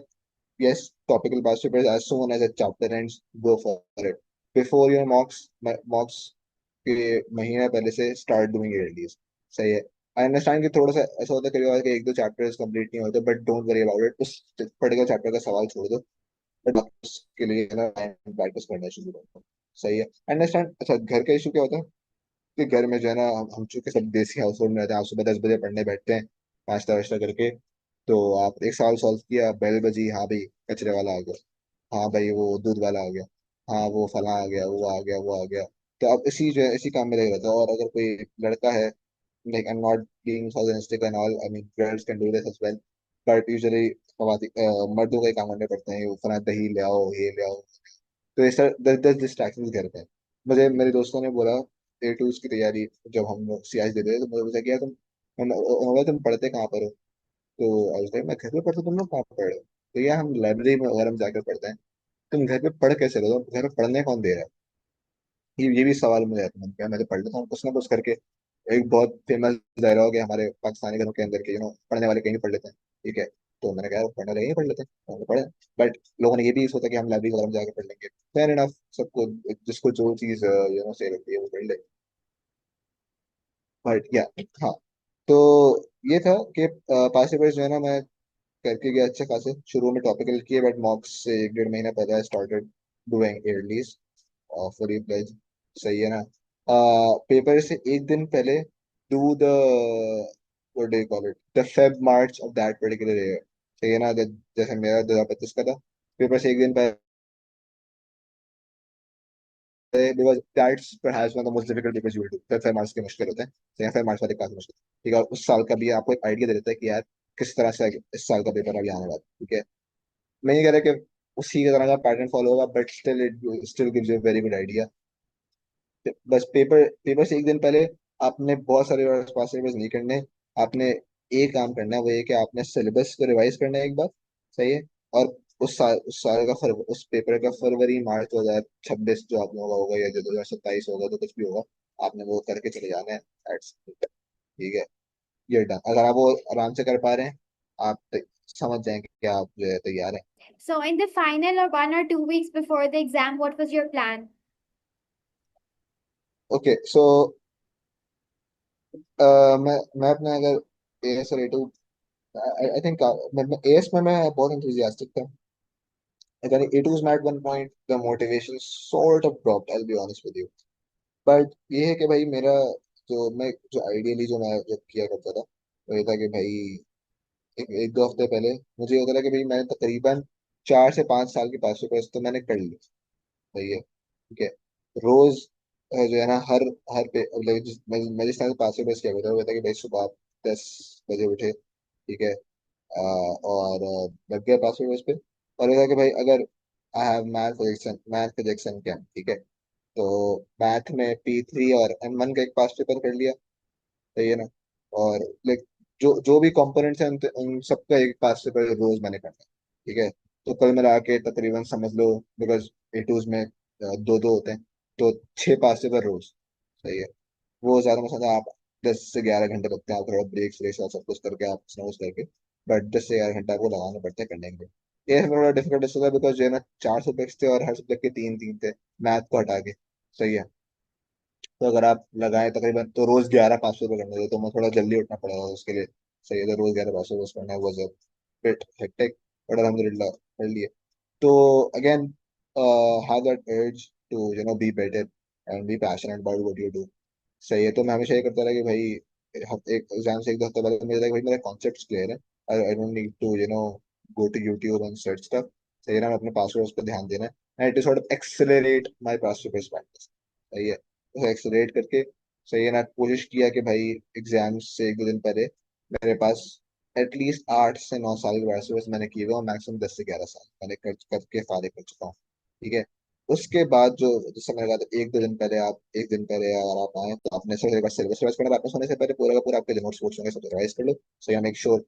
Yes, topical past papers as soon as a chapter ends, go for it. Before your mocks के महीने पहले से start doing it at least। सही है? आई अंडरस्टैंड कि थोड़ा सा ऐसा होता है कभी कभार कि 1 2 चैप्टर्स कंप्लीट नहीं होते, but don't worry about it, उस पर्टिकुलर चैप्टर का सवाल छोड़ दो, बट उसके लिए ना प्रैक्टिस करना शुरू करो। सही है? अंडरस्टैंड। अच्छा, घर का इशू क्या होता है? कि घर में जो है ना, हम चूंकि सब देसी हाउस होल्ड में रहते हैं, आप सुबह 10 बजे पढ़ने बैठते हैं, नाश्ता वाश्ता करके। तो आप एक सवाल सॉल्व किया, बेल बजी, हाँ भाई कचरे वाला आ गया, हाँ भाई वो दूध वाला आ गया, हाँ वो फला आ गया, वो आ गया, वो आ गया। तो अब इसी जो है इसी काम में लगे रहता है। और अगर कोई लड़का है, like I'm not being misogynistic and all, I mean girls can do this as well, but usually मर्दों का ही काम करने पड़ते हैं, वो फला दही ले आओ, ये ले आओ। तो ये सर 10 10 डिस्ट्रैक्शन घर पे हैं। मुझे मेरे दोस्तों ने बोला ए टू की तैयारी, जब हम लोग सीआईएस दे रहे थे, तो मुझे पूछा किया तुम, तुम पढ़ते कहाँ पर हो? तो आई वाज लाइक मैं घर पे पढ़ता हूँ, तुम लोग कहाँ पे पढ़ रहे हो? तो यार हम लाइब्रेरी में अगर हम जाकर पढ़ते हैं। तुम घर पे पढ़ कैसे रहे हो? घर पे पढ़ने कौन दे रहा है? ये भी सवाल मुझे आता है। मैंने कहा मैं तो पढ़ लेता हूँ कुछ ना कुछ करके। एक बहुत फेमस डायलॉग है हमारे पाकिस्तानी घरों के अंदर के, पढ़ने वाले कहीं भी पढ़ लेते हैं। ठीक है, तो मैंने कहा पढ़ने वाले कहीं पढ़ लेते हैं, तो हमने पढ़े। बट लोगों ने ये भी सोचा कि हम लाइब्रेरी वगैरह में जाकर पढ़ लेंगे। फेयर इनफ, सबको जिसको जो चीज सही लगती है वो पढ़ ले। बट या, हाँ। तो ये था कि पास पेपर्स जो है ना, मैं करके गया अच्छे खासे। शुरू में टॉपिकल किए, बट मॉक्स से 1 1.5 महीना पहले I started doing yearlies for you please. सही है ना? पेपर से एक दिन पहले do the, what do you call it, the Feb March of that particular year. सही है ना? जैसे मेरा 2025 का था, पेपर से एक दिन पहले, because that's perhaps one of the most difficult papers you will do। Feb March के मुश्किल होते हैं, सही है, फेब मार्च वाले काफी मुश्किल। ठीक है, और उस साल का भी आपको एक आइडिया दे देता है कि यार किस तरह से इस साल का पेपर अभी आने वाला है। ठीक है, मैं ये कह रहा कि उसी तरह का पैटर्न फॉलो होगा, but still it still gives you very good idea. बस पेपर पेपर से एक दिन पहले आपने बहुत सारे पास सिलेबस नहीं करने। आपने एक काम करना है, वो ये कि आपने सिलेबस को रिवाइज करना है एक बार। सही है। और उस साल का उस पेपर का फरवरी मार्च 2026 जो आप लोगों का होगा, या जो 2027 होगा, तो कुछ भी होगा, आपने वो करके चले जाना है। That's it। ठीक है, ये डन। अगर आप वो आराम से कर पा रहे हैं, आप समझ जाएंगे कि आप जो है तैयार हैं। So, in the final or 1 or 2 weeks before the exam, what was your plan? Okay so, मैं अपने अगर एएस और A two, I think AS में मैं बहुत इंथुजियास्टिक था। अगर ए टू में at one point the motivation sort of drop, I be honest with you. But ये है कि भाई मेरा जो आइडियली जो मैं जब किया करता था, वो ये था कि भाई एक दो हफ्ते पहले मुझे ये होता था कि भाई मैं तकरीबन 4 से 5 साल के पास पेपर्स तो मैंने कर ली। सही है। ठीक है। रोज जो है ना, हर हर पे मतलब मैं जिस तरह से पास पेपर्स किया करता था, वो था कि भाई सुबह आप 10 बजे उठे। ठीक है। और लग गया पास पेपर्स पे। और ये था कि भाई अगर I have math physics and came, ठीक है, तो मैथ में P3 और M1 का एक पास पेपर कर लिया। सही है ना? और लाइक जो जो भी कंपोनेंट्स हैं उन सबका एक पास पेपर रोज मैंने करना है। ठीक है। तो कल मिला के तकरीबन समझ लो, बिकॉज ए टूज में दो दो होते हैं, तो 6 पास पेपर रोज। सही है। वो ज्यादा मसला आप 10 से 11 घंटे लगते हैं, आप थोड़ा ब्रेक फ्रेक और सब कुछ करके आप स्नोज करके, बट 10 से 11 घंटा आपको लगाने पड़ते हैं करने के लिए। ये थोड़ा डिफिकल्ट होता है, बिकॉज जो है ना 4 सब्जेक्ट थे और हर सब्जेक्ट के तीन तीन थे, मैथ को हटा के। सही है। तो अगर आप लगाए तकरीबन, तो रोज 11 5 पेपर करने थे, तो मैं थोड़ा जल्दी उठना पड़ेगा उसके लिए। सही है, तो रोज 11 5 पेपर करना was a bit hectic, but अल्हम्दुलिल्लाह कर लिए। तो again, have that urge to be better and be passionate about what you do. सही है। तो मैं हमेशा ये करता रहा कि भाई हफ्ते एक एग्जाम से एक दो हफ्ते पहले मेरे भाई मेरे कॉन्सेप्ट्स क्लियर है। I don't need to go to YouTube and search stuff. सही है ना? मैं अपने पासवर्ड्स पर ध्यान देना है, and to sort of accelerate my past papers practice. सही है, तो एक्सेलरेट करके, सही है ना, कोशिश किया कि भाई एग्जाम से एक दो दिन पहले मेरे पास एटलीस्ट 8 से 9 साल के पास बस मैंने किए हुए, और मैक्सिमम 10 से 11 साल मैंने कर करके फारिग कर चुका हूँ। ठीक है। उसके बाद जो, जैसे मैंने कहा था, एक दो दिन पहले आप, एक दिन पहले अगर आप आए, तो आपने सबसे पहले सिलेबस रिवाइज करना, आपने सोने से पहले पूरा का पूरा आपके जो नोट्स वोट्स होंगे सब रिवाइज कर लो। सो या make sure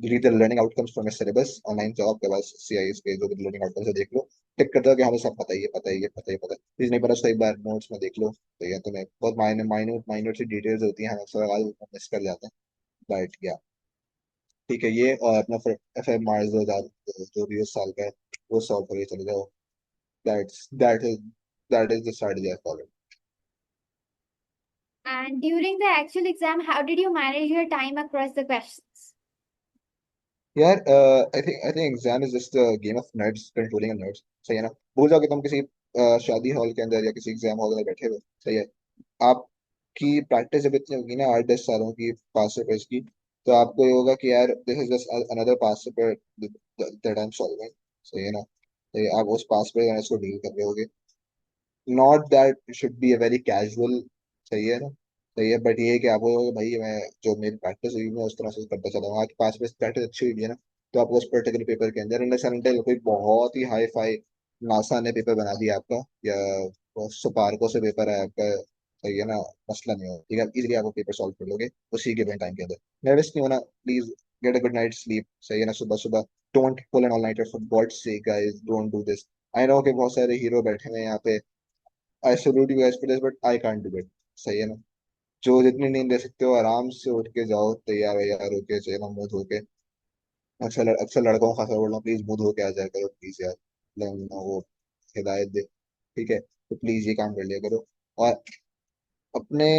read the learning outcomes from your syllabus. Online जाओ, आपके पास सीआईएस के जो भी लर्निंग आउटकम्स है देख लो, टिक कर दो कि हमें सब पता ही है, पता ही है, पता ही पता है। चीज नहीं पता उसको एक बार नोट्स में देख लो। तो या तुम्हें बहुत माइन्यूट माइन्यूट सी डिटेल्स होती हैं, हम अक्सर आज मिस कर जाते हैं। बट या, ठीक है, ये और अपना फिर एफ एम मार्च 2000 जो भी उस साल का है, वो सॉल्व करके चले जाओ। That is that is the strategy I follow. And during the actual exam, how did you manage your time across the questions? यार I think exam is just a game of nerds controlling nerds. सही है ना? भूल जाओ कि तुम किसी शादी हॉल के अंदर या किसी एग्जाम हॉल में बैठे हो। सही है। आप कि प्रैक्टिस जब इतनी होगी ना 8-10 सालों की पास पेपर्स की, तो आपको ये होगा कि यार this is just another pass paper that I am solving. सही है ना? तो आप उस पास पेपर इसको डील कर रहे होगे। Not that should be a very casual. सही है ना? सही है, बट ये है कि आपको भाई मैं जो मेरी प्रैक्टिस हुई मैं उस तरह से करता चला हूँ। आपके पास में प्रैक्टिस अच्छी हुई है ना, तो आपको उस पर्टिकुलर पेपर के अंदर अनलेस एंड अनटिल कोई बहुत ही हाई फाई नासा ने पेपर बना दिया आपका, या सुपारको से पेपर है आपका, सही है ना, मसला नहीं हो, ठीक है, इजीली आप वो पेपर सॉल्व कर लोगे उसी गिवन टाइम के अंदर। नर्वस नहीं होना please. Get a good night sleep. सही है ना? सुबह सुबह don't pull an all nighter for god's sake guys, don't do this. I know कि बहुत सारे हीरो बैठे हुए हैं यहाँ पे, I salute you guys for this, but I can't do it. सही है ना? जो जितनी नींद ले सकते हो आराम से उठ के जाओ, तैयार वैयार होके, चाहिए ना, मुंह धो के। अक्सर लड़कों को खासा बोल रहा हूँ, प्लीज मुंह धो के आ जाया करो प्लीज यार, वो हिदायत दे, ठीक है? तो प्लीज ये काम कर लिया करो। और अपने,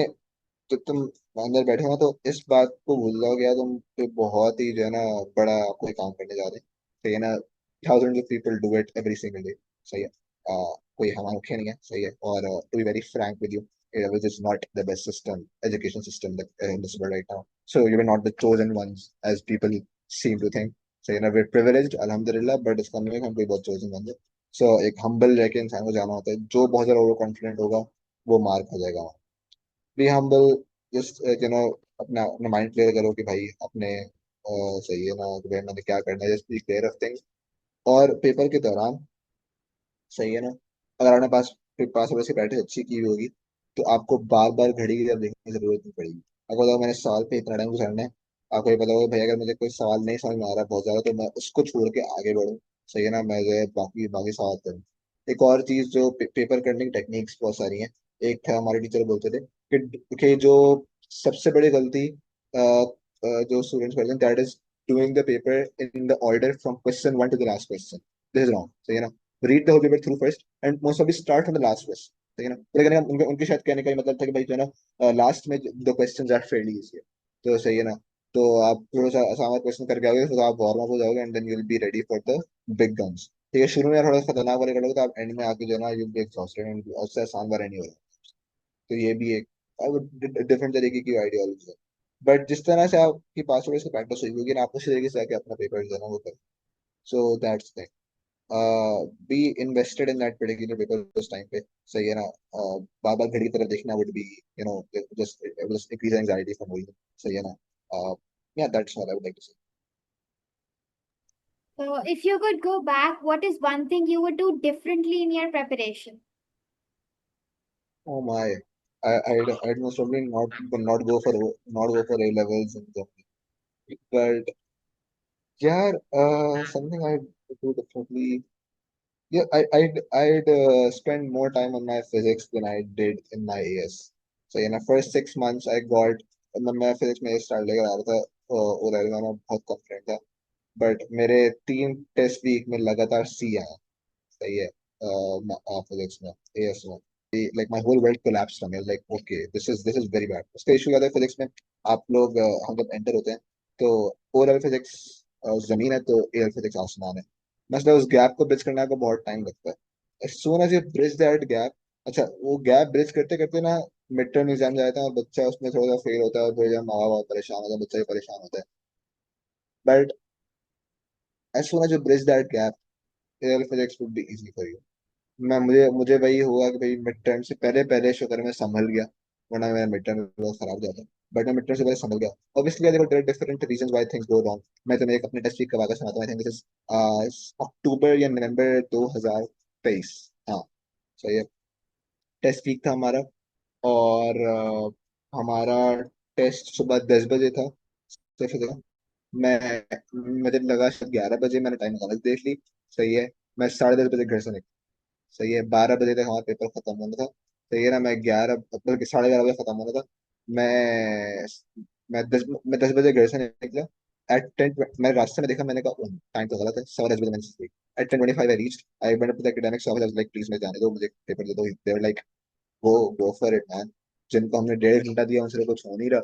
तो तुम अंदर बैठे हो ना, तो इस बात को भूल जाओगे यार, तुम कोई बहुत ही जो है ना बड़ा कोई काम करने जा रहे हैं। सही है ना? Thousands of people do it every single day. सही है? कोई हमारे मुख्य नहीं है। सही है? और to be very frank with you, which is not the best system, education system that in this world right now. So you are not the chosen ones as people seem to think. So you know we're privileged, alhamdulillah, but इसका नहीं है कि हम कोई बहुत chosen ones हैं। So एक humble रह के इंसान को जाना होता है। जो बहुत ज्यादा ओवर कॉन्फिडेंट होगा वो मार खा जाएगा। बी हम्बल, जस्ट अपना अपना माइंड क्लियर करो कि भाई अपने सही है ना कि भाई मैंने क्या करना है, just be clear of things. और पेपर के दौरान, सही है ना, अगर आपने पास वैसे प्रैक्टिस अच्छी की हुई होगी, तो आपको बार बार घड़ी की तरफ देखने की जरूरत नहीं पड़ेगी। आपको पता होगा मैंने सवाल पे इतना टाइम गुजारना है। आपको ये पता होगा भाई अगर मुझे कोई सवाल नहीं समझ में आ रहा है बहुत ज्यादा, तो मैं उसको छोड़ के आगे बढ़ूँ। सही है ना? मैं जो है बाकी बाकी सवाल करूँ। एक और चीज जो पेपर करने की टेक्निक्स बहुत सारी हैं। एक था हमारे टीचर बोलते थे कि जो सबसे बड़ी गलती जो स्टूडेंट्स करते हैं, that is doing the paper in the order from question one to the last question. This is wrong. सही है ना? Read the whole paper through first and most of start from the last question. सही है ना? तो लेकिन उनके उनके शायद कहने का ही मतलब था कि भाई जो है ना लास्ट में the questions are fairly easy है। तो सही है ना? तो आप थोड़ा सा आसान क्वेश्चन करके आओगे, तो आप वार्म अप हो जाओगे and then you will be ready for the big guns. ठीक है? शुरू में थोड़ा खतरनाक वाले करोगे तो आप एंड में आके जो है ना यू बी एग्जॉस्टेड एंड उससे आसान वाला नहीं होगा। तो ये भी एक डिफरेंट तरीके की आइडियोलॉजी है। बट जिस तरह से आपकी पासवर्ड से प्रैक्टिस हुई होगी ना, आप उसी तरीके से आके अपना पेपर जो है ना वो करें। So that's thing. B invested in that particular paper उस टाइम पे। सही है ना? बार बार घड़ी की तरफ देखना would be just increase anxiety for no reason. सही है ना? या that's all I would like to say. So, if you could go back, what is one thing you would do differently in your preparation? Oh my, I'd most probably not go for A levels in Germany. But yeah, something I'd do differently. Yeah, I'd spend more time on my physics than I did in my AS. So in the first 6 months, I got मैं physics में start लेकर आ रहा था, O level में मैं बहुत confident था। But मेरे 3 टेस्ट वीक में लगातार सी आए। सही है? फिजिक्स में, एएस में, like my whole world collapse from, like okay this is very bad. उसका इशू क्या है फिजिक्स में? आप लोग हम जब एंटर होते हैं, तो ओ लेवल फिजिक्स जमीन है, तो ए लेवल फिजिक्स आसमान है। मतलब उस गैप को ब्रिज करने को बहुत टाइम लगता है। As soon as you bridge that gap, अच्छा वो गैप ब्रिज करते करते ना मिड टर्म एग्जाम जाता है और बच्चा उसमें थोड़ा सा फेल होता है, और फिर जब माँ बाप परेशान होता है, बच्चा भी परेशान होता है। But as soon as you bridge that gap, A level physics would be easy for you. मैं मुझे वही हुआ कि भाई मिड टर्म से पहले पहले शुक्र मैं संभल गया, वरना मेरा मिड टर्म बहुत खराब हो जाता। बट मैं मिड टर्म से पहले संभल गया। ऑब्वियसली देखो there different reasons why things go wrong. मैं तुम्हें एक अपने टेस्ट वीक का वाकया सुनाता हूँ। आई थिंक दिस इज अक्टूबर या नवंबर 2023। हाँ, सही है। टेस्ट वीक था हमारा, और हमारा टेस्ट सुबह 10 बजे था। सिर्फ था। मैं मुझे लगा शायद 11 बजे, मैंने टाइम गलत देख ली। सही है? मैं 10:30 बजे घर से, सही है, 12 बजे तक हमारा पेपर खत्म होना था। सही है ना? मैं 11 बल्कि 11:30 बजे खत्म होना था। मैं मैं 10 बजे घर से निकला। एट 10 मैं रास्ते में देखा, मैंने कहा टाइम तो गलत है, 10:15 मैंने। At 10:25 I reached, I went up to the academics office, I was like please मुझे जाने दो, मुझे पेपर दे दो। They were like go go for it man. जिनको हमने 1.5 घंटा दिया उनसे तो कुछ हो नहीं रहा,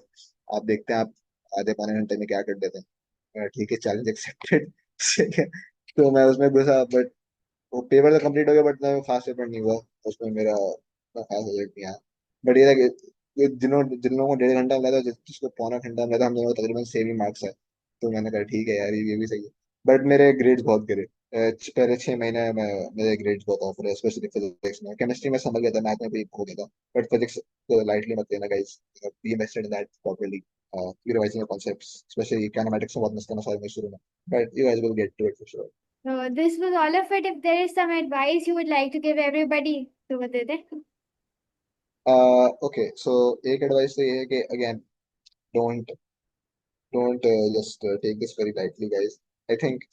आप देखते हैं आप आधे पौने घंटे में क्या कर देते हैं। ठीक है, चैलेंज एक्सेप्टेड। ठीक है? तो मैं उसमें घुसा, बट वो पेपर तो कंप्लीट हो गया, बट ना खास पेपर नहीं हुआ उसमें मेरा, इतना खास रिजल्ट नहीं आया। बट ये था कि जिन लोगों को 1.5 घंटा मिला था, जिसको पौना घंटा मिला था, हम दोनों को तकरीबन सेम ही मार्क्स है। तो मैंने कहा ठीक है यार, ये भी सही है। बट मेरे ग्रेड्स बहुत गिरे। पहले 6 महीने में मेरे ग्रेड्स बहुत ऑफ रहे, स्पेशली फिजिक्स में। केमिस्ट्री में संभल गया था, मैथ में भी हो गया था। बट फिजिक्स को लाइटली मत लेना guys, be invested in that properly, revising your concepts, specially kinematics में बहुत मिस करना सारे में शुरू में। But you guys will get to it for sure. So this was all of it. If there is some advice you would like to give everybody, तो बता दे. Okay, सो एक एडवाइस तो ये है कि again, don't don't just take this very lightly guys. I think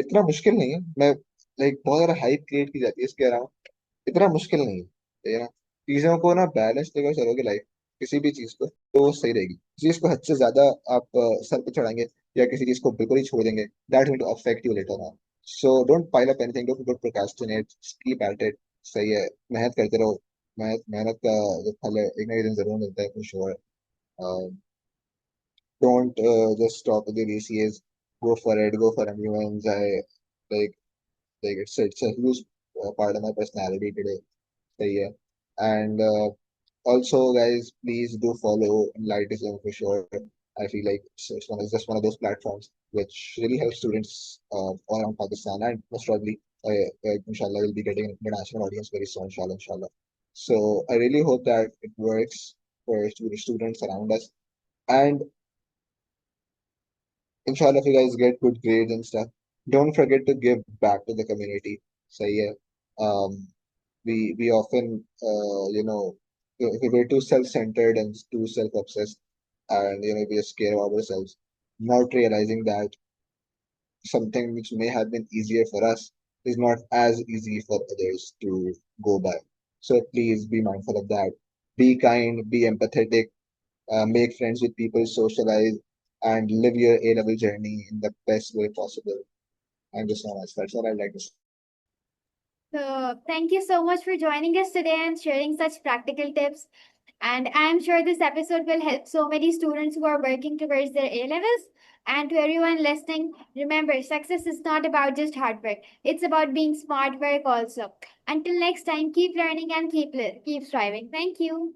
इतना मुश्किल नहीं है। मैं लाइक बहुत ज्यादा हाइप क्रिएट की जाती है इसके अराउंड। इतना मुश्किल नहीं है, ठीक है ना। चीजों को ना बैलेंस लेकर चलोगे लाइफ, किसी भी चीज को, तो वो सही रहेगी। किसी चीज को हद से ज्यादा आप सर पे चढ़ाएंगे, या किसी चीज को बिल्कुल ही छोड़ देंगे, that will affect you later on. So don't pile up anything, don't procrastinate, keep at it. सही है, मेहनत करते रहो। मेहनत का जो फल है एक ना एक दिन जरूर मिलता है, for sure. Don't just stop with the VCAs. Go for it. Go for MUNs. I like it's a huge part of my personality today. So yeah, and also guys, please do follow Enlightism for sure. I feel like it's just one of those platforms which really helps students all around Pakistan, and most probably, inshallah, we'll be getting an international audience very soon, inshallah, inshallah. So I really hope that it works for students around us. And inshallah, if you guys get good grades and stuff, don't forget to give back to the community. So yeah, um, we often if we're too self-centered and too self-obsessed, and we are scared about ourselves, not realizing that something which may have been easier for us is not as easy for others to go by. So please be mindful of that. Be kind, be empathetic, make friends with people, socialize, and live your A level journey in the best way possible. Thank you so much. That's what I'd like to say. So thank you so much for joining us today and sharing such practical tips. And I'm sure this episode will help so many students who are working towards their A levels. And to everyone listening, remember success is not about just hard work, it's about being smart work also. Until next time, keep learning and keep striving. Thank you.